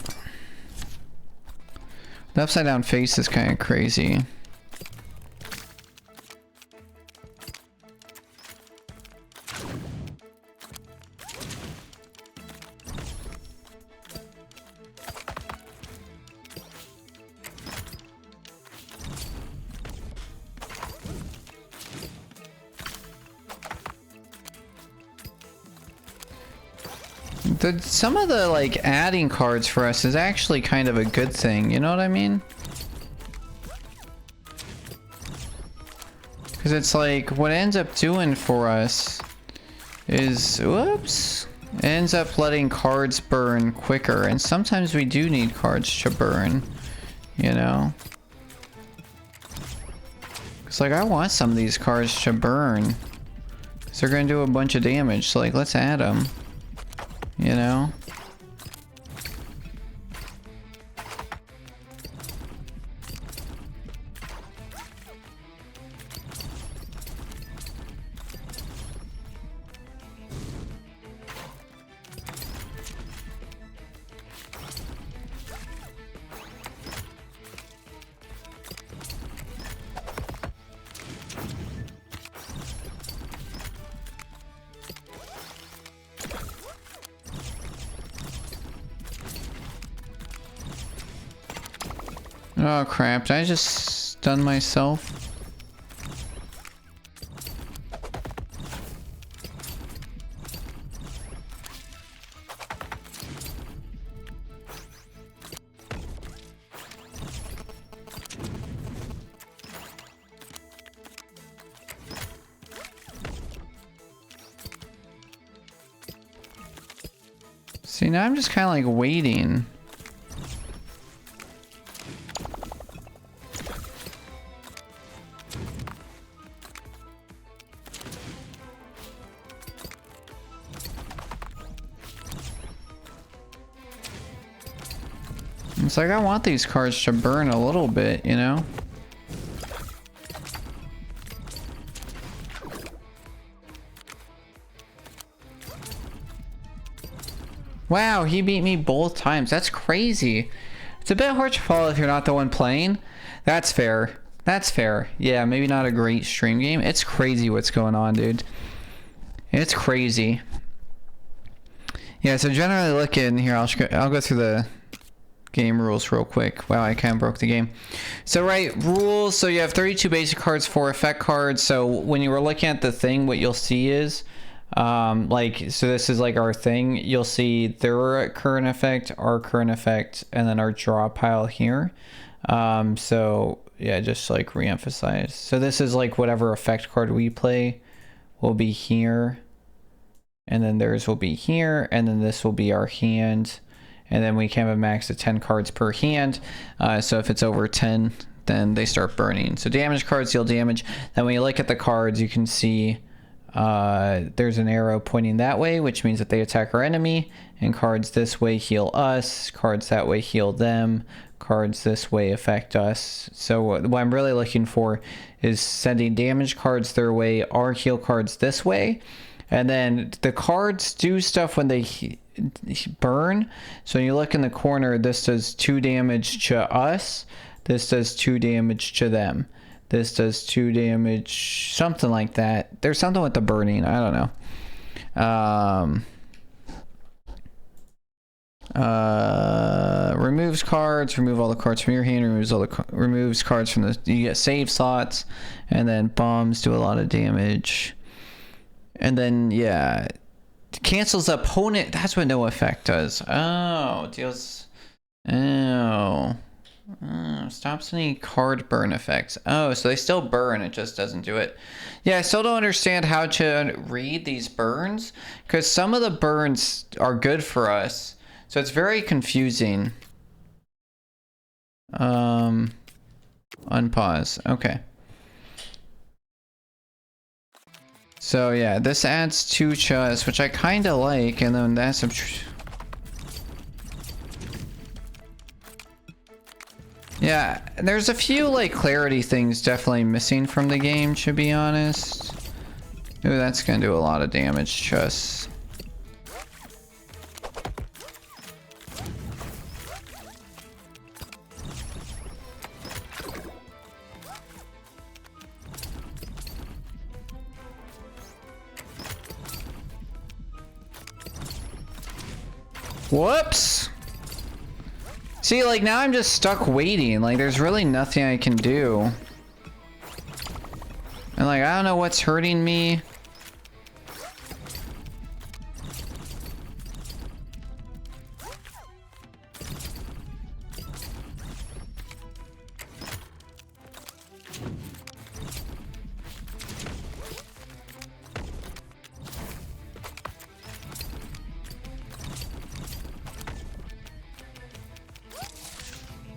The upside down face is kind of crazy. Some of the like adding cards for us is actually kind of a good thing, you know what I mean? Because it's like what it ends up doing for us is, whoops, it ends up letting cards burn quicker, and sometimes we do need cards to burn, you know? It's like I want some of these cards to burn because they're gonna do a bunch of damage, so like let's add them. You know? Oh crap, did I just stun myself? See, now I'm just kind of like waiting. It's like I want these cards to burn a little bit, you know? Wow, he beat me both times. That's crazy. It's a bit hard to follow if you're not the one playing. That's fair. That's fair. Yeah, maybe not a great stream game. It's crazy what's going on, dude. It's crazy. Yeah, so generally looking here, I'll go through the game rules real quick. Wow, I kind of broke the game. So right, rules. So you have 32 basic cards, 4 effect cards. So when you were looking at the thing, what you'll see is Like, so this is like our thing. You'll see their current effect, our current effect, and then our draw pile here. So yeah, just like re-emphasize. So this is like whatever effect card we play will be here, and then theirs will be here, and then this will be our hand, and then we can have a max of 10 cards per hand. So if it's over 10, then they start burning. So damage cards deal damage. Then when you look at the cards, you can see there's an arrow pointing that way, which means that they attack our enemy, and cards this way heal us, cards that way heal them, cards this way affect us. So what I'm really looking for is sending damage cards their way, our heal cards this way, and then the cards do stuff when they burn. So when you look in the corner, this does 2 damage to us, this does 2 damage to them, this does 2 damage, something like that. There's something with the burning, I don't know. Removes cards, remove all the cards from your hand, removes cards from the, you get save slots, and then bombs do a lot of damage. And then yeah, cancels opponent, that's what no effect does. Oh, deals, oh. Stops any card burn effects. Oh, so they still burn, it just doesn't do it. Yeah, I still don't understand how to read these burns, because some of the burns are good for us, so it's very confusing. Unpause. Okay. So yeah, this adds 2 chus, which I kind of like, and then that's some. Yeah, there's a few like clarity things definitely missing from the game, to be honest. Ooh, that's gonna do a lot of damage, chus. Whoops! See, like, now I'm just stuck waiting. Like, there's really nothing I can do. And, like, I don't know what's hurting me.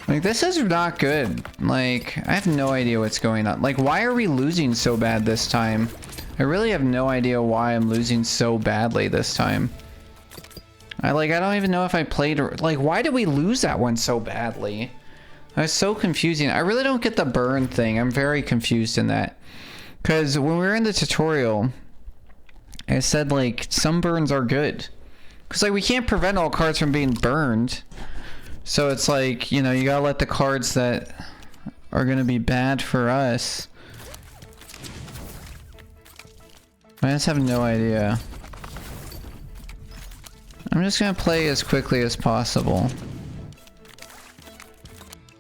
Like, this is not good. Like, I have no idea what's going on. Like, why are we losing so bad this time? I really have no idea why I'm losing so badly this time. I don't even know if I played or, like, why did we lose that one so badly? That's so confusing. I really don't get the burn thing. I'm very confused in that. Because when we were in the tutorial, I said, like, some burns are good. Because, like, we can't prevent all cards from being burned. So it's like, you know, you gotta let the cards that are gonna be bad for us. I just have no idea. I'm just gonna play as quickly as possible.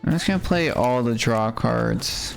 I'm just gonna play all the draw cards.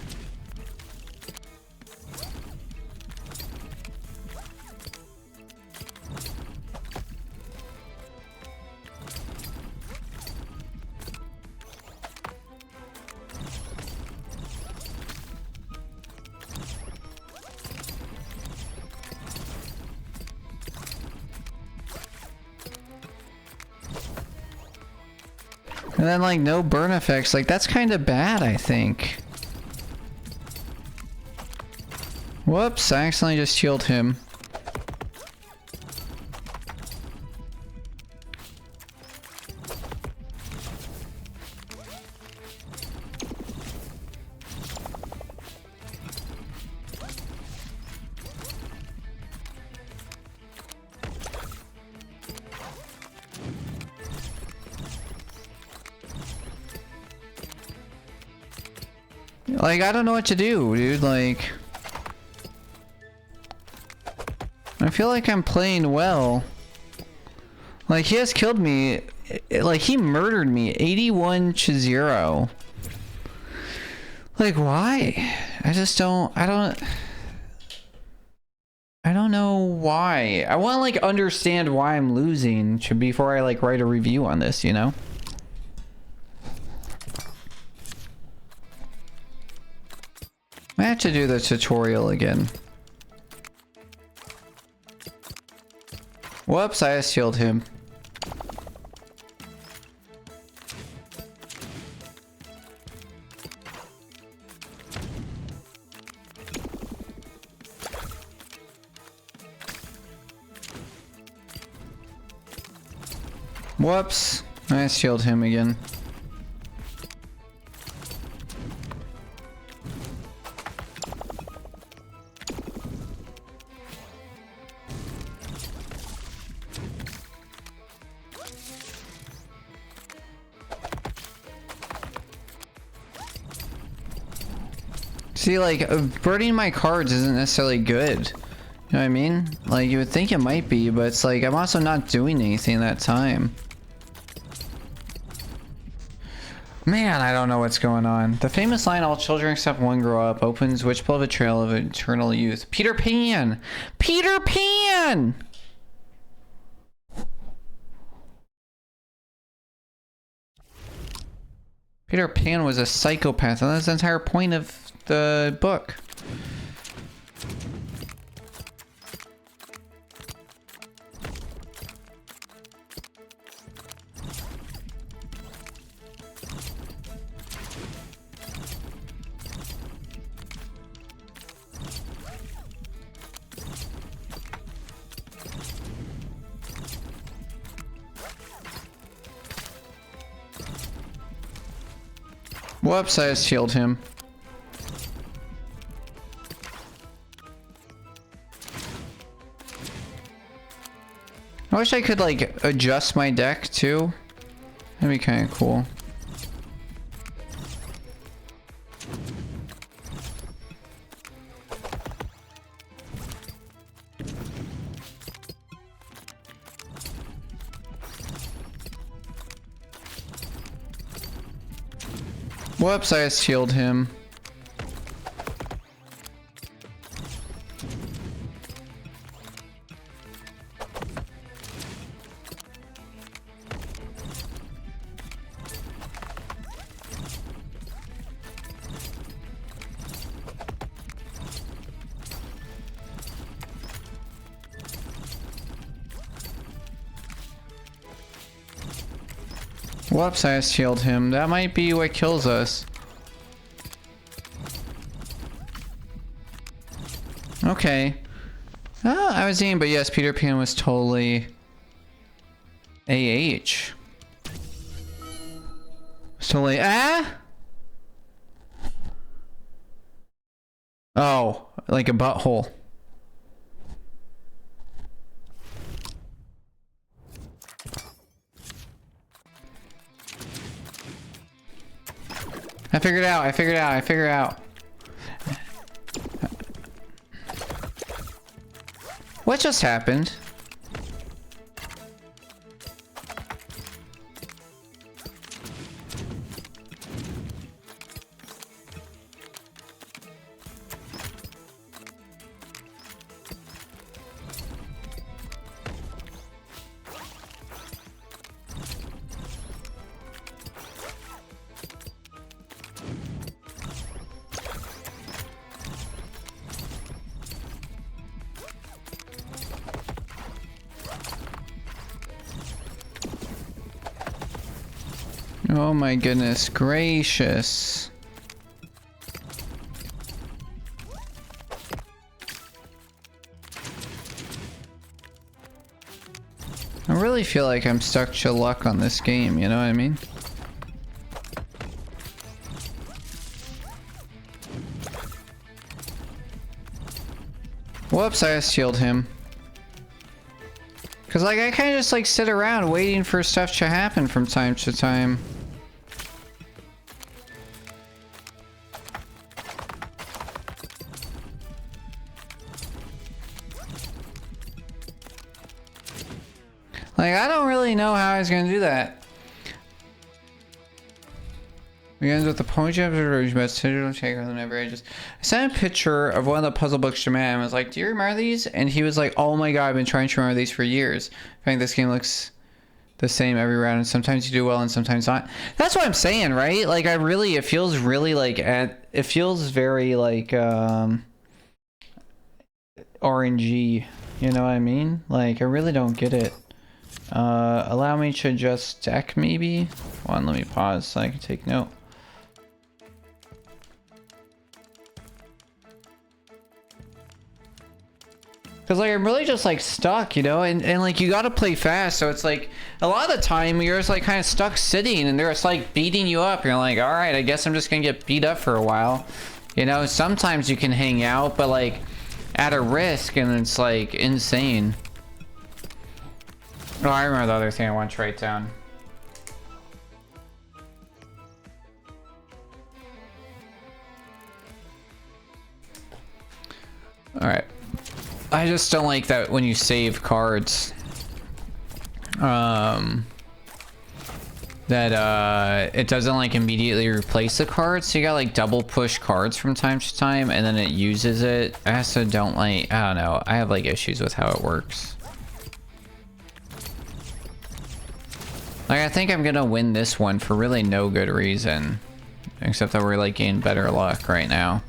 And then, like, no burn effects. Like, that's kind of bad, I think. Whoops, I accidentally just healed him. Like, I don't know what to do, dude. Like, I feel like I'm playing well. Like, he has killed me. Like, he murdered me 81-0. Like, why? I just don't, I don't know why. I want to like understand why I'm losing before I like write a review on this, you know? I have to do the tutorial again. Whoops, I just healed him. Whoops, I just healed him again. See, like, burning my cards isn't necessarily good. You know what I mean? Like, you would think it might be, but it's like, I'm also not doing anything that time. Man, I don't know what's going on. The famous line, all children except one grow up, opens which beloved trail of eternal youth. Peter Pan! Peter Pan! Peter Pan was a psychopath, and that's the entire point of the book. Whoops, I just healed him. I wish I could, like, adjust my deck, too. That'd be kind of cool. Whoops, I just healed him. Whoops, I just healed him. That might be what kills us. Okay. I was thinking, but yes, Peter Pan was totally AH. It's totally Oh, like a butthole. I figured it out, I figured it out, I figured it out. What just happened? Oh my goodness gracious. I really feel like I'm stuck to luck on this game, you know what I mean? Whoops, I just healed him. Cause like I kinda just like sit around waiting for stuff to happen from time to time. Like, I don't really know how I was gonna do that. Begins with the poetry of the best digital checker than ever. I sent a picture of one of the puzzle books to Matt and was like, do you remember these? And he was like, oh my god, I've been trying to remember these for years. I think this game looks the same every round, and sometimes you do well and sometimes not. That's what I'm saying, right? Like, it feels really like, it feels very like, RNG, you know what I mean? Like, I really don't get it. Allow me to adjust deck, maybe? Hold on, let me pause so I can take note. Because, like, I'm really just, like, stuck, you know? And like, you gotta play fast, so it's, like, a lot of the time, you're just, like, kind of stuck sitting, and they're just, like, beating you up. You're like, alright, I guess I'm just gonna get beat up for a while. You know, sometimes you can hang out, but, like, at a risk, and it's, like, insane. Oh, I remember the other thing I want to write down. Alright. I just don't like that when you save cards. That it doesn't like immediately replace the cards, so you got like double push cards from time to time, and then it uses it. I also don't like, I don't know, I have like issues with how it works. Like, I think I'm gonna win this one for really no good reason, except that we're like getting better luck right now.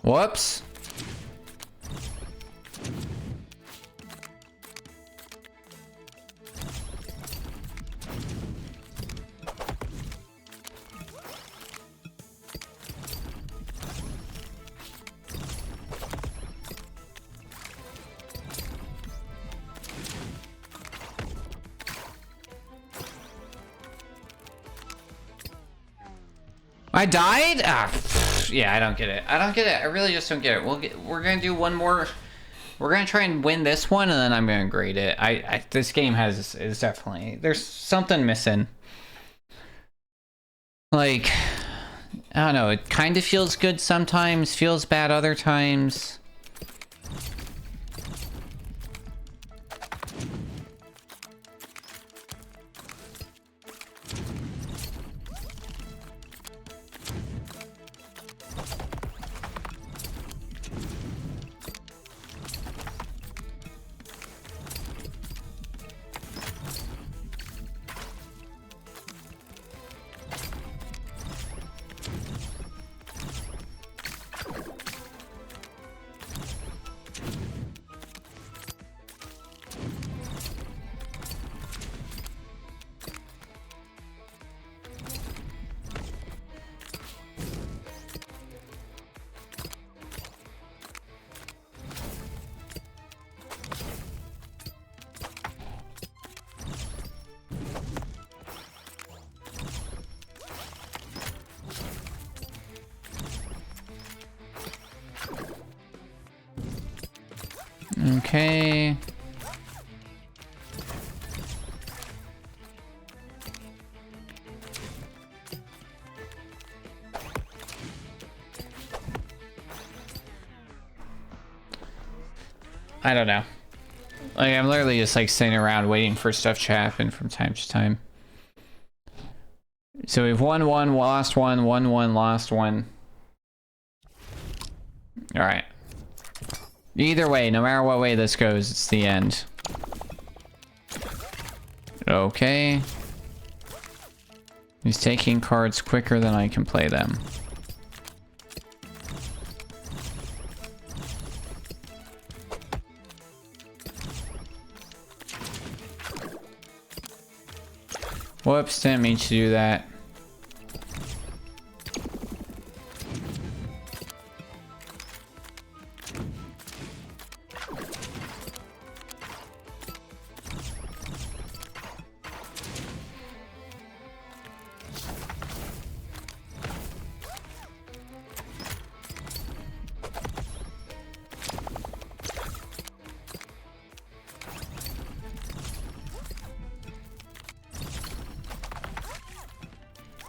Whoops. I died? Ah, yeah, I don't get it. I don't get it. I really just don't get it. We're gonna do one more. We're gonna try and win this one, and then I'm gonna grade it. This game is definitely, there's something missing. Like, I don't know. It kind of feels good sometimes, feels bad other times. Okay. I don't know. Like, I'm literally just like sitting around waiting for stuff to happen from time to time. So we've won one, lost one, won one, lost one. All right. Either way, no matter what way this goes, it's the end. Okay. He's taking cards quicker than I can play them. Whoops, didn't mean to do that.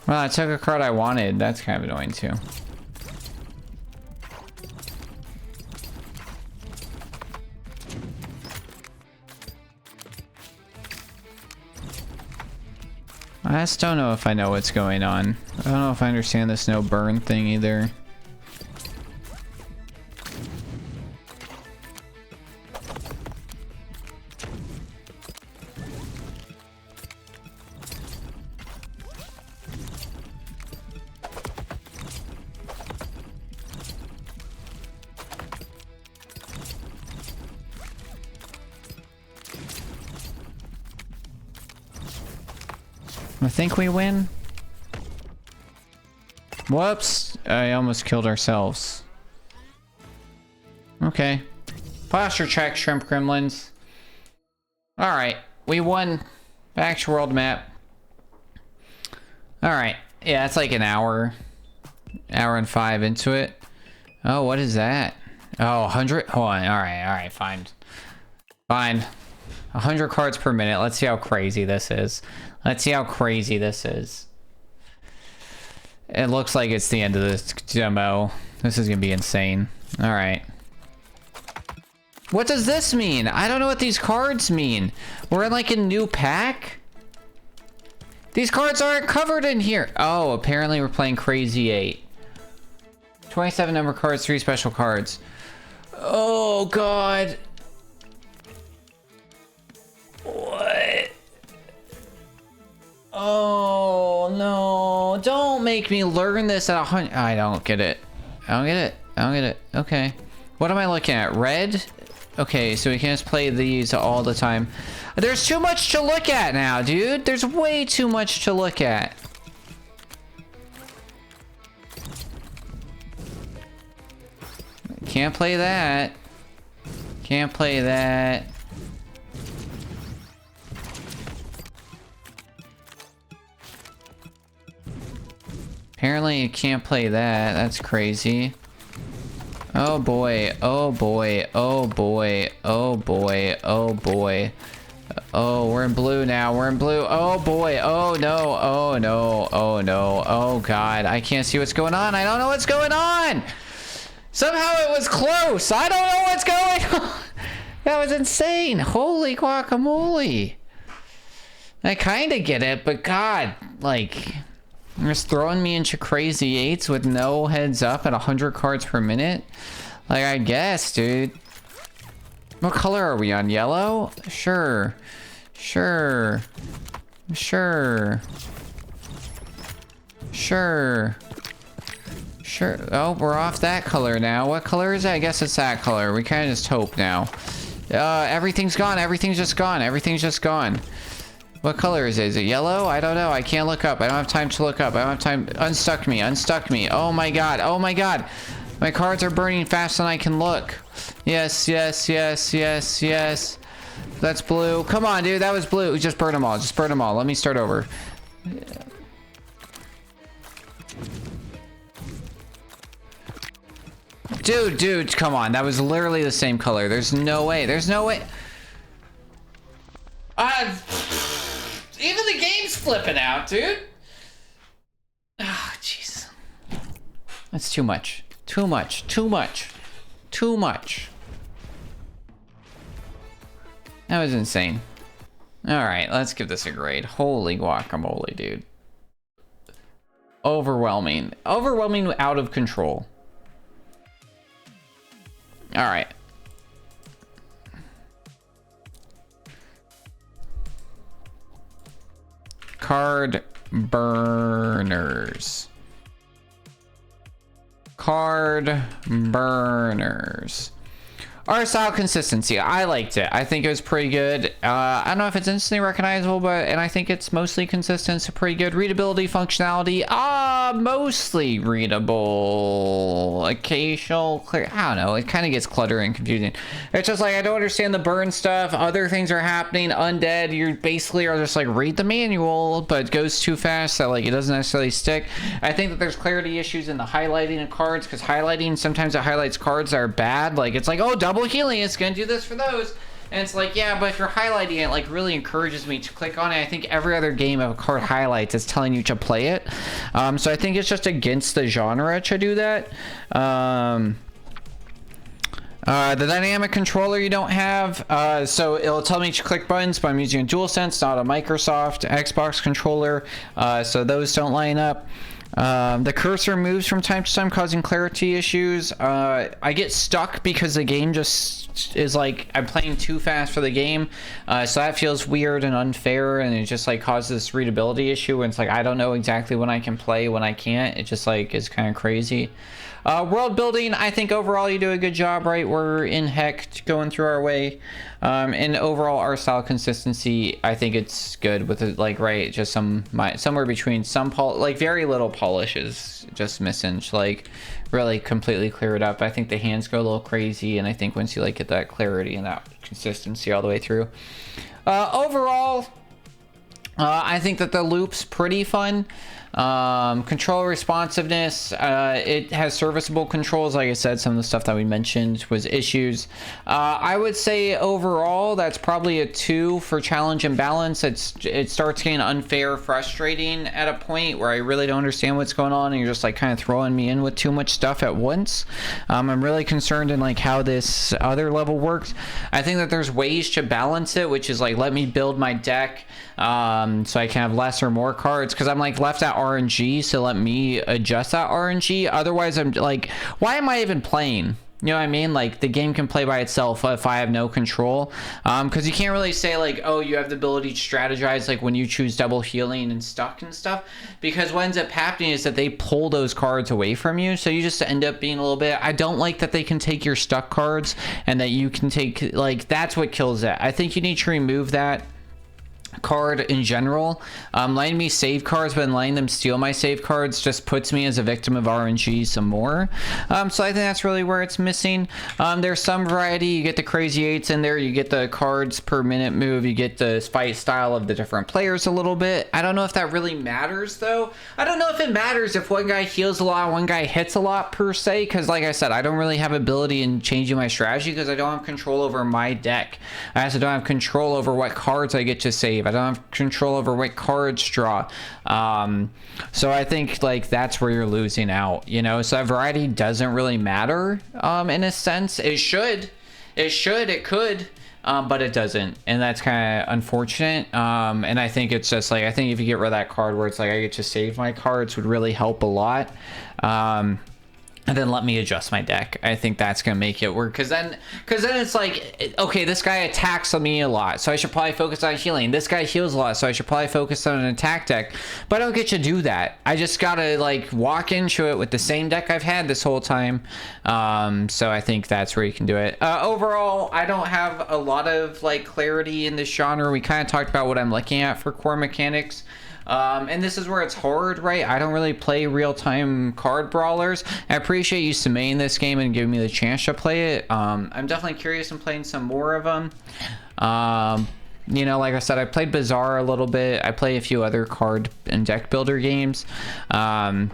Well, I took a card I wanted. That's kind of annoying too. I just don't know if I know what's going on. I don't know if I understand this no burn thing either. I think we win. Whoops. I almost killed ourselves. Okay. Posture check, shrimp gremlins. Alright. We won. Back to world map. Alright. Yeah, it's like an hour. Hour and 5 into it. Oh, what is that? Oh, 100? Hold on. Alright, fine. Fine. 100 cards per minute. Let's see how crazy this is. Let's see how crazy this is. It looks like it's the end of this demo. This is gonna be insane. Alright. What does this mean? I don't know what these cards mean. We're in like a new pack? These cards aren't covered in here. Oh, apparently we're playing Crazy 8. 27 number cards, 3 special cards. Oh, God. What? Oh, no. Don't make me learn this at 100. I don't get it. I don't get it. I don't get it. Okay. What am I looking at? Red? Okay, so we can just play these all the time. There's too much to look at now, dude. There's way too much to look at. Can't play that. Can't play that. Apparently you can't play that. That's crazy. Oh boy, oh boy, oh boy, oh boy, oh boy. Oh, we're in blue now. We're in blue. Oh boy. Oh no. Oh no. Oh no. Oh god. I can't see what's going on. I don't know what's going on. Somehow it was close. I don't know what's going on. That was insane. Holy guacamole. I kind of get it, but god, like, you're just throwing me into Crazy 8s with no heads up at 100 cards per minute. Like, I guess, dude. What color are we on? Yellow? Sure. Sure. Sure. Sure. Sure. Oh, we're off that color now. What color is that? I guess it's that color. We kind of just hope now. Everything's gone. Everything's just gone. Everything's just gone. What color is it? Is it yellow? I don't know. I can't look up. I don't have time to look up. I don't have time. Unstuck me. Unstuck me. Oh my god. Oh my god. My cards are burning faster than I can look. Yes, yes, yes, yes, yes. That's blue. Come on, dude. That was blue. Just burn them all. Just burn them all. Let me start over. Dude, come on. That was literally the same color. There's no way. There's no way. Even the game's flipping out, dude. Ah, oh, jeez. That's too much. Too much. Too much. Too much. That was insane. Alright, let's give this a grade. Holy guacamole, dude. Overwhelming. Overwhelming, out of control. Alright. Cardburners. Cardburners. Art style consistency. I liked it. I think it was pretty good. I don't know if it's instantly recognizable, and I think it's mostly consistent. So pretty good. Readability, functionality. Mostly readable. Occasional clear. I don't know. It kind of gets cluttered and confusing. It's just like, I don't understand the burn stuff. Other things are happening. Undead. You basically are just like, read the manual, but it goes too fast that like it doesn't necessarily stick. I think that there's clarity issues in the highlighting of cards, because highlighting, sometimes it highlights cards that are bad. Like it's like, oh, double healing, it's gonna do this for those. And it's like, yeah, but if you're highlighting it, like really encourages me to click on it. I think every other game of a card highlights is telling you to play it. So I think it's just against the genre to do that. The dynamic controller you don't have, so it'll tell me to click buttons, but I'm using a DualSense, not a Microsoft Xbox controller, so those don't line up. The cursor moves from time to time, causing clarity issues. I get stuck because the game just is like, I'm playing too fast for the game, so that feels weird and unfair, and it just like causes this readability issue, and it's like I don't know exactly when I can play, when I can't. It just like is kind of crazy. World building, I think overall you do a good job, right? We're in heck going through our way. And overall art style consistency, I think it's good with it, like, right, just somewhere between some like very little polish is just missing, like really completely clear it up. I think the hands go a little crazy, and I think once you like get that clarity and that consistency all the way through. Overall, I think that the loop's pretty fun. Controller responsiveness, it has serviceable controls. Like I said, some of the stuff that we mentioned was issues. I would say overall that's probably a 2 for challenge and balance. It starts getting unfair, frustrating at a point where I really don't understand what's going on, and you're just like kind of throwing me in with too much stuff at once. I'm really concerned in like how this other level works. I think that there's ways to balance it, which is like, let me build my deck so I can have less or more cards, because I'm like left at RNG, so let me adjust that RNG. Otherwise I'm like, why am I even playing? You know what I mean? Like the game can play by itself if I have no control, because you can't really say like, oh, you have the ability to strategize like when you choose double healing and stuck and stuff, because what ends up happening is that they pull those cards away from you, so you just end up being a little bit, I don't like that they can take your stuck cards and that you can take, like, that's what kills it. I think you need to remove that card in general. Letting me save cards but then letting them steal my save cards just puts me as a victim of RNG some more. So I think that's really where it's missing. There's some variety. You get the crazy eights in there, you get the cards per minute move, you get the fight style of the different players a little bit. I don't know if that really matters though. I don't know if it matters if one guy heals a lot, one guy hits a lot per se, because like I said, I don't really have ability in changing my strategy because I don't have control over my deck. I also don't have control over what cards I get to save. I don't have control over what cards draw. So I think like that's where you're losing out, you know. So that variety doesn't really matter in a sense. It could, but it doesn't, and that's kind of unfortunate. And I think it's just like, I think if you get rid of that card where it's like I get to save my cards would really help a lot. And then let me adjust my deck. I think that's gonna make it work, because then it's like, okay, this guy attacks me a lot, so I should probably focus on healing. This guy heals a lot, so I should probably focus on an attack deck. But I don't get to do that. I just gotta like walk into it with the same deck I've had this whole time. So I think that's where you can do it. Overall, I don't have a lot of like clarity in this genre. We kind of talked about what I'm looking at for core mechanics. And this is where it's hard, right? I don't really play real-time card brawlers. I appreciate you submitting this game and giving me the chance to play it. I'm definitely curious in playing some more of them. You know, like I said, I played Bazaar a little bit. I play a few other card and deck builder games. And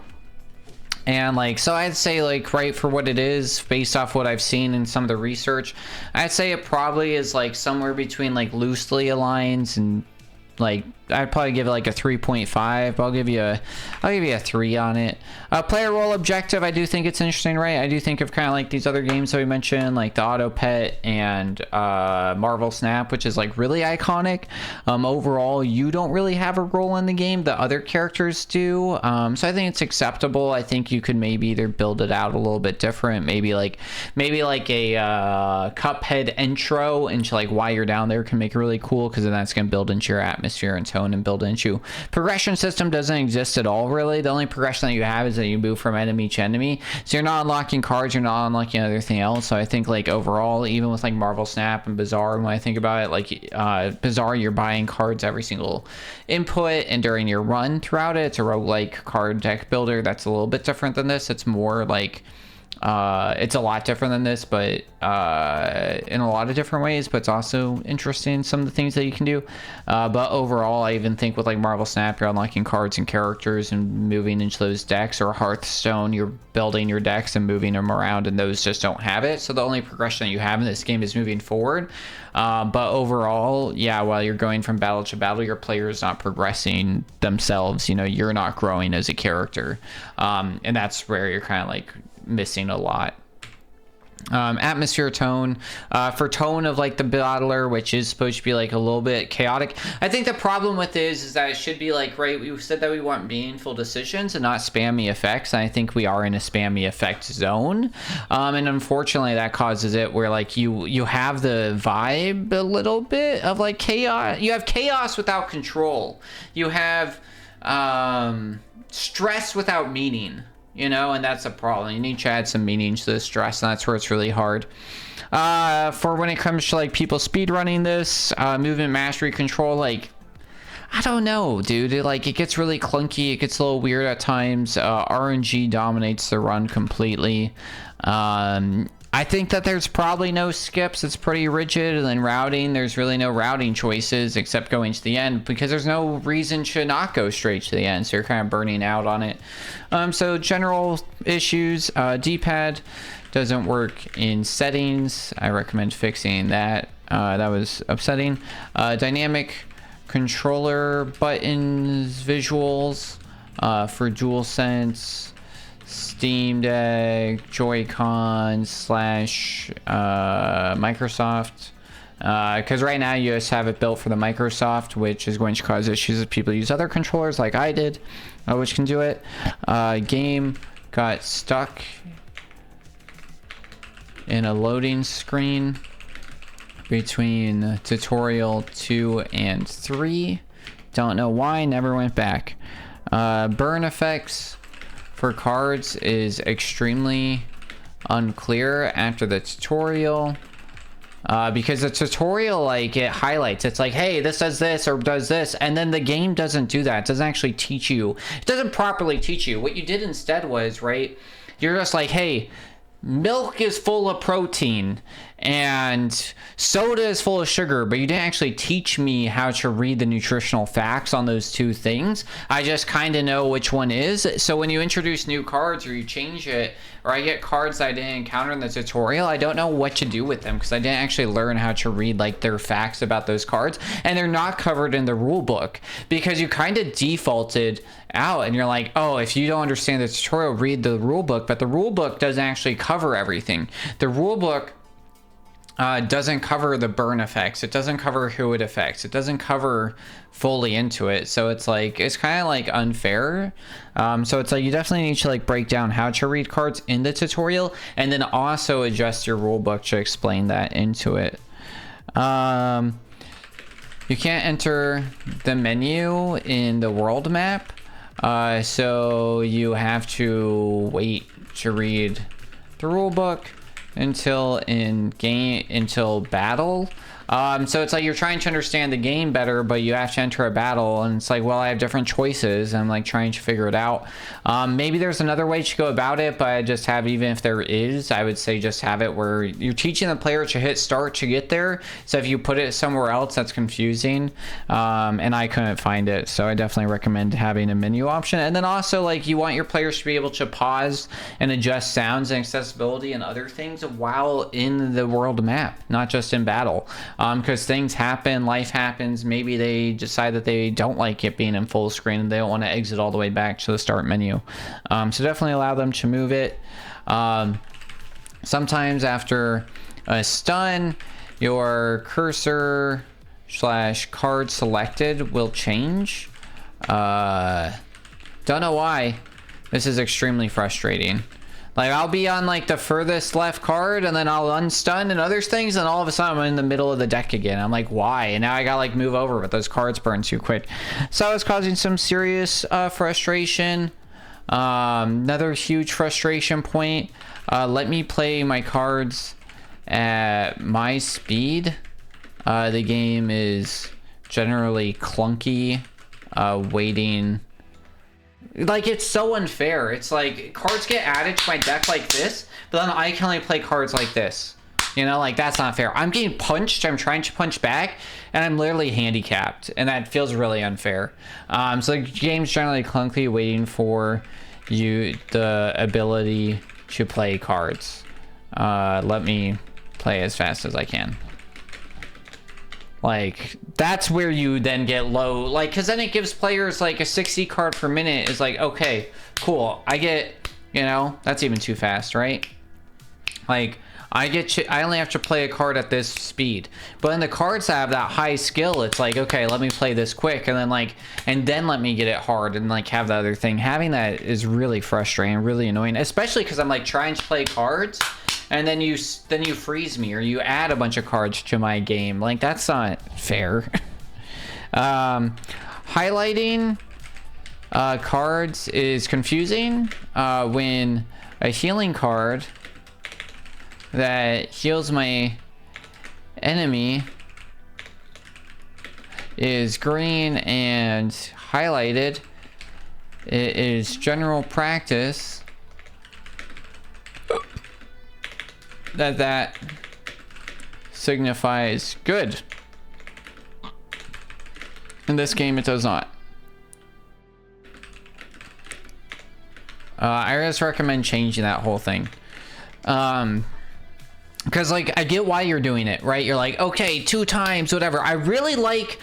like, so I'd say like, right, for what it is, based off what I've seen in some of the research, I'd say it probably is like somewhere between like loosely aligned and like, I'd probably give it like a 3.5, but I'll give you a 3 on it. Player role objective, I do think it's interesting, right? I do think of kind of like these other games that we mentioned, like the Auto Pet and Marvel Snap, which is like really iconic. Overall, you don't really have a role in the game, the other characters do. So I think it's acceptable. I think you could maybe either build it out a little bit different, maybe like a Cuphead intro into like why you're down there can make it really cool, because then that's going to build into your atmosphere and tone and build into. Progression system doesn't exist at all, really. The only progression that you have is that you move from enemy to enemy, so you're not unlocking cards, you're not unlocking anything else. So I think like overall, even with like Marvel Snap and Bazaar, when I think about it, like Bazaar, you're buying cards every single input and during your run throughout it. It's a roguelike card deck builder that's a little bit different than this. It's more like It's a lot different than this, but in a lot of different ways, but it's also interesting, some of the things that you can do. But overall, I even think with like Marvel Snap, you're unlocking cards and characters and moving into those decks, or Hearthstone, you're building your decks and moving them around, and those just don't have it. So the only progression that you have in this game is moving forward. But overall, yeah, while you're going from battle to battle, your player is not progressing themselves. You know, you're not growing as a character. And that's where you're kind of like missing a lot. Atmosphere tone, for tone of like the battler, which is supposed to be like a little bit chaotic. I think the problem with this is that it should be like, right, we said that we want meaningful decisions and not spammy effects, and I think we are in a spammy effect zone. And unfortunately that causes it where like you have the vibe a little bit of like chaos. You have chaos without control. You have stress without meaning. You know, and that's a problem. You need to add some meaning to the stress, and that's where it's really hard. For when it comes to like people speedrunning this, movement mastery control, like, I don't know, dude. It gets really clunky. It gets a little weird at times. RNG dominates the run completely. I think that there's probably no skips. It's pretty rigid. And then routing, there's really no routing choices except going to the end, because there's no reason to not go straight to the end. So you're kind of burning out on it. So general issues, D-pad doesn't work in settings. I recommend fixing that. That was upsetting. Dynamic controller buttons, visuals for DualSense, Steam Deck, Joy-Con / Microsoft, because right now you just have it built for the Microsoft, which is going to cause issues if people use other controllers like I did, which can do it. Game got stuck in a loading screen between tutorial 2 and 3. Don't know why, never went back. Burn effects for cards is extremely unclear after the tutorial, because the tutorial, like, it highlights, it's like, hey, this does this or does this, and then the game doesn't do that. It doesn't actually teach you. It doesn't properly teach you. What you did instead was, right, you're just like, hey, milk is full of protein and soda is full of sugar, but you didn't actually teach me how to read the nutritional facts on those two things. I just kind of know which one is. So when you introduce new cards or you change it, or I get cards that I didn't encounter in the tutorial, I don't know what to do with them because I didn't actually learn how to read like their facts about those cards, and they're not covered in the rule book because you kind of defaulted out and you're like, oh, if you don't understand the tutorial, read the rule book. But the rule book doesn't actually cover everything. The rule book doesn't cover the burn effects. It doesn't cover who it affects. It doesn't cover fully into it. So it's like, it's kind of like unfair. So it's like you definitely need to like break down how to read cards in the tutorial and then also adjust your rule book to explain that into it. You can't enter the menu in the world map. So you have to wait to read the rule book until battle. So it's like you're trying to understand the game better, but you have to enter a battle, and it's like, well, I have different choices. I'm like trying to figure it out. Maybe there's another way to go about it, but I just have, even if there is, I would say just have it where you're teaching the player to hit start to get there. So if you put it somewhere else, that's confusing. And I couldn't find it, so I definitely recommend having a menu option. And then also, like, you want your players to be able to pause and adjust sounds and accessibility and other things while in the world map, not just in battle. Because things happen, life happens. Maybe they decide that they don't like it being in full screen and they don't want to exit all the way back to the start menu. So definitely allow them to move it. Sometimes after a stun, your cursor / card selected will change. Don't know why. This is extremely frustrating. Like, I'll be on like the furthest left card and then I'll unstun and other things, and all of a sudden I'm in the middle of the deck again. I'm like, why? And now I gotta like move over, but those cards burn too quick. So it's causing some serious frustration. Another huge frustration point. Let me play my cards at my speed. The game is generally clunky. Waiting Like, it's so unfair. It's like cards get added to my deck like this, but then I can only play cards like this. You know, like, that's not fair. I'm getting punched, I'm trying to punch back, and I'm literally handicapped, and that feels really unfair. So the game's generally clunky, waiting for you the ability to play cards. Let me play as fast as I can. Like, that's where you then get low, like, because then it gives players like a 60 card per minute is like, okay, cool, I get, you know, that's even too fast, right? Like, I only have to play a card at this speed, but in the cards that have that high skill, it's like, okay, let me play this quick, and then like, and then let me get it hard and like have the other thing. Having that is really frustrating, really annoying, especially because I'm like trying to play cards, and then you freeze me or you add a bunch of cards to my game. Like, that's not fair. Highlighting cards is confusing when a healing card that heals my enemy is green and highlighted. It is general practice that signifies good. In this game, it does not. I just recommend changing that whole thing. Because, like, I get why you're doing it, right? You're like, okay, 2 times, whatever. I really like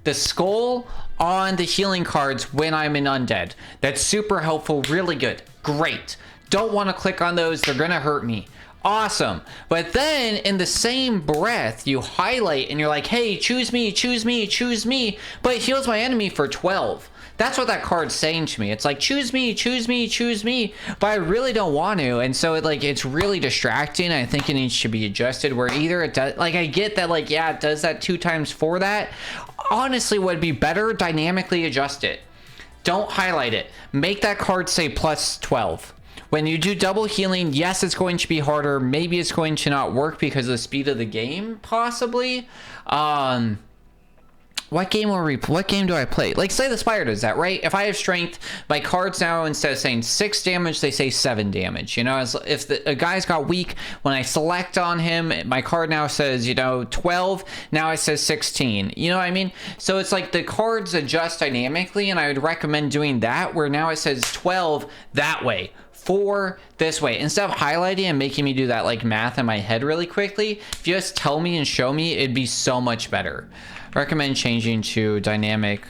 the skull on the healing cards when I'm in undead. That's super helpful, really good. Great. Don't want to click on those. They're going to hurt me. Awesome. But then, in the same breath, you highlight and you're like, hey, choose me, choose me, choose me. But it heals my enemy for 12. That's what that card's saying to me. It's like, choose me, choose me, choose me, but I really don't want to. And so it's really distracting. I think it needs to be adjusted where either it does, like, I get that, like, yeah, it does that 2 times for that. Honestly, would be better dynamically adjust it. Don't highlight it. Make that card say plus 12. When you do double healing, yes, it's going to be harder. Maybe it's going to not work because of the speed of the game, possibly. What game do I play? Like, say the Spire does that, right? If I have strength, my cards now, instead of saying 6 damage, they say 7 damage. You know, as if a guy's got weak, when I select on him, my card now says, you know, 12. Now it says 16. You know what I mean? So it's like the cards adjust dynamically, and I would recommend doing that, where now it says 12 that way. 4 this way, instead of highlighting and making me do that like math in my head really quickly. If you just tell me and show me, it'd be so much better. Recommend changing to dynamic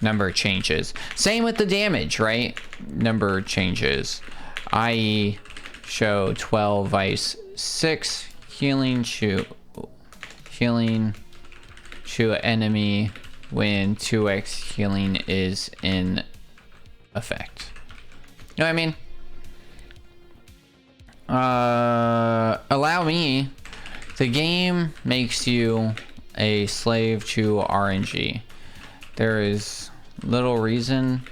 number changes. Same with the damage, right? Number changes, i.e. show 12 ice 6 healing to enemy when 2x healing is in effect. You know what I mean? Allow me. The game makes you a slave to RNG. There is little reason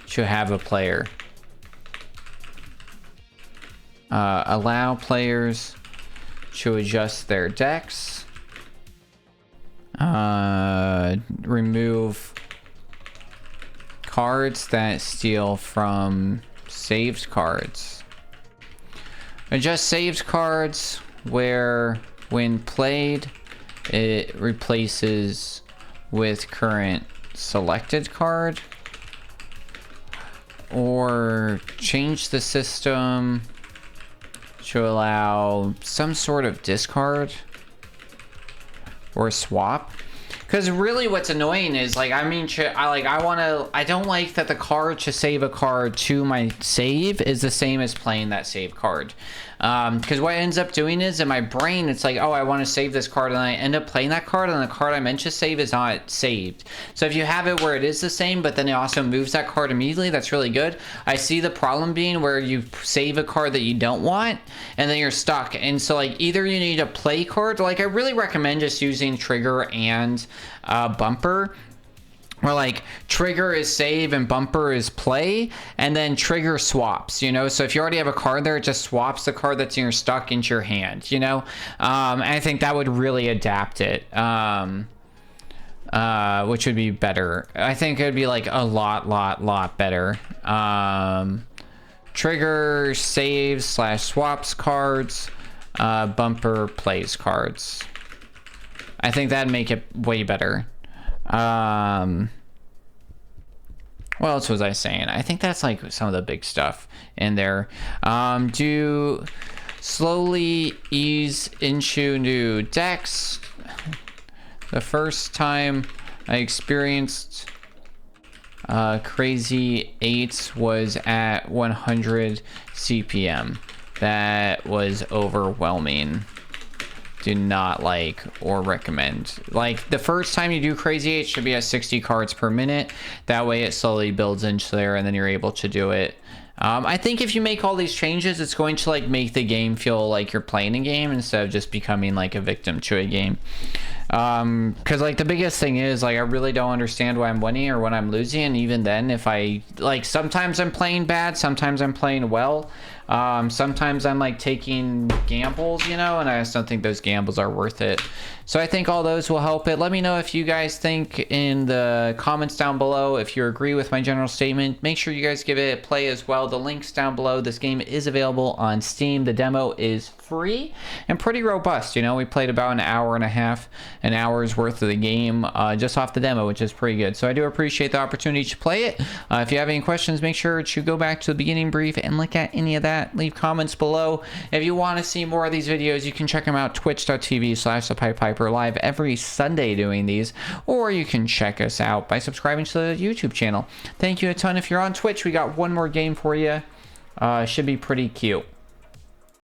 to have a player. Allow players to adjust their decks. Remove cards that steal from saved cards. Adjust saved cards where, when played, it replaces with current selected card. Or change the system to allow some sort of discard or swap. Because really what's annoying is, like, I don't like that the card to save a card to my save is the same as playing that save card. Because what ends up doing is, in my brain, it's like, oh, I want to save this card, and I end up playing that card, and the card I meant to save is not saved. So if you have it where it is the same, but then it also moves that card immediately, that's really good. I see the problem being where you save a card that you don't want, and then you're stuck. And so, like, either you need a play card, like, I really recommend just using trigger and bumper, where like trigger is save and bumper is play, and then trigger swaps, you know. So if you already have a card there, it just swaps the card that's in your stuck into your hand, you know. And I think that would really adapt it. which would be better. I think it would be like a lot better. Trigger saves / swaps cards, bumper plays cards. I think that'd make it way better. What else was I saying? I think that's like some of the big stuff in there. Do slowly ease into new decks. The first time I experienced Crazy 8 was at 100 CPM. That was overwhelming. Do not like or recommend. Like the first time you do Crazy 8 should be at 60 cards per minute. That way it slowly builds into there and then you're able to do it. I think if you make all these changes, it's going to like make the game feel like you're playing a game instead of just becoming like a victim to a game. Because like the biggest thing is like I really don't understand why I'm winning or when I'm losing, and even then if I like sometimes I'm playing bad, sometimes I'm playing well, sometimes I'm like taking gambles, you know, and I just don't think those gambles are worth it. So I think all those will help it. Let me know if you guys think in the comments down below. If you agree with my general statement, make sure you guys give it a play as well. The link's down below. This game is available on Steam. The demo is free and pretty robust. You know, we played about an hour and a half, an hour's worth of the game just off the demo, which is pretty good. So I do appreciate the opportunity to play it. If you have any questions, make sure to go back to the beginning brief and look at any of that. Leave comments below. If you want to see more of these videos, you can check them out, twitch.tv/thepipepiper, live every Sunday doing these, or you can check us out by subscribing to the YouTube channel. Thank you a ton. If you're on Twitch, we got one more game for you. Should be pretty cute.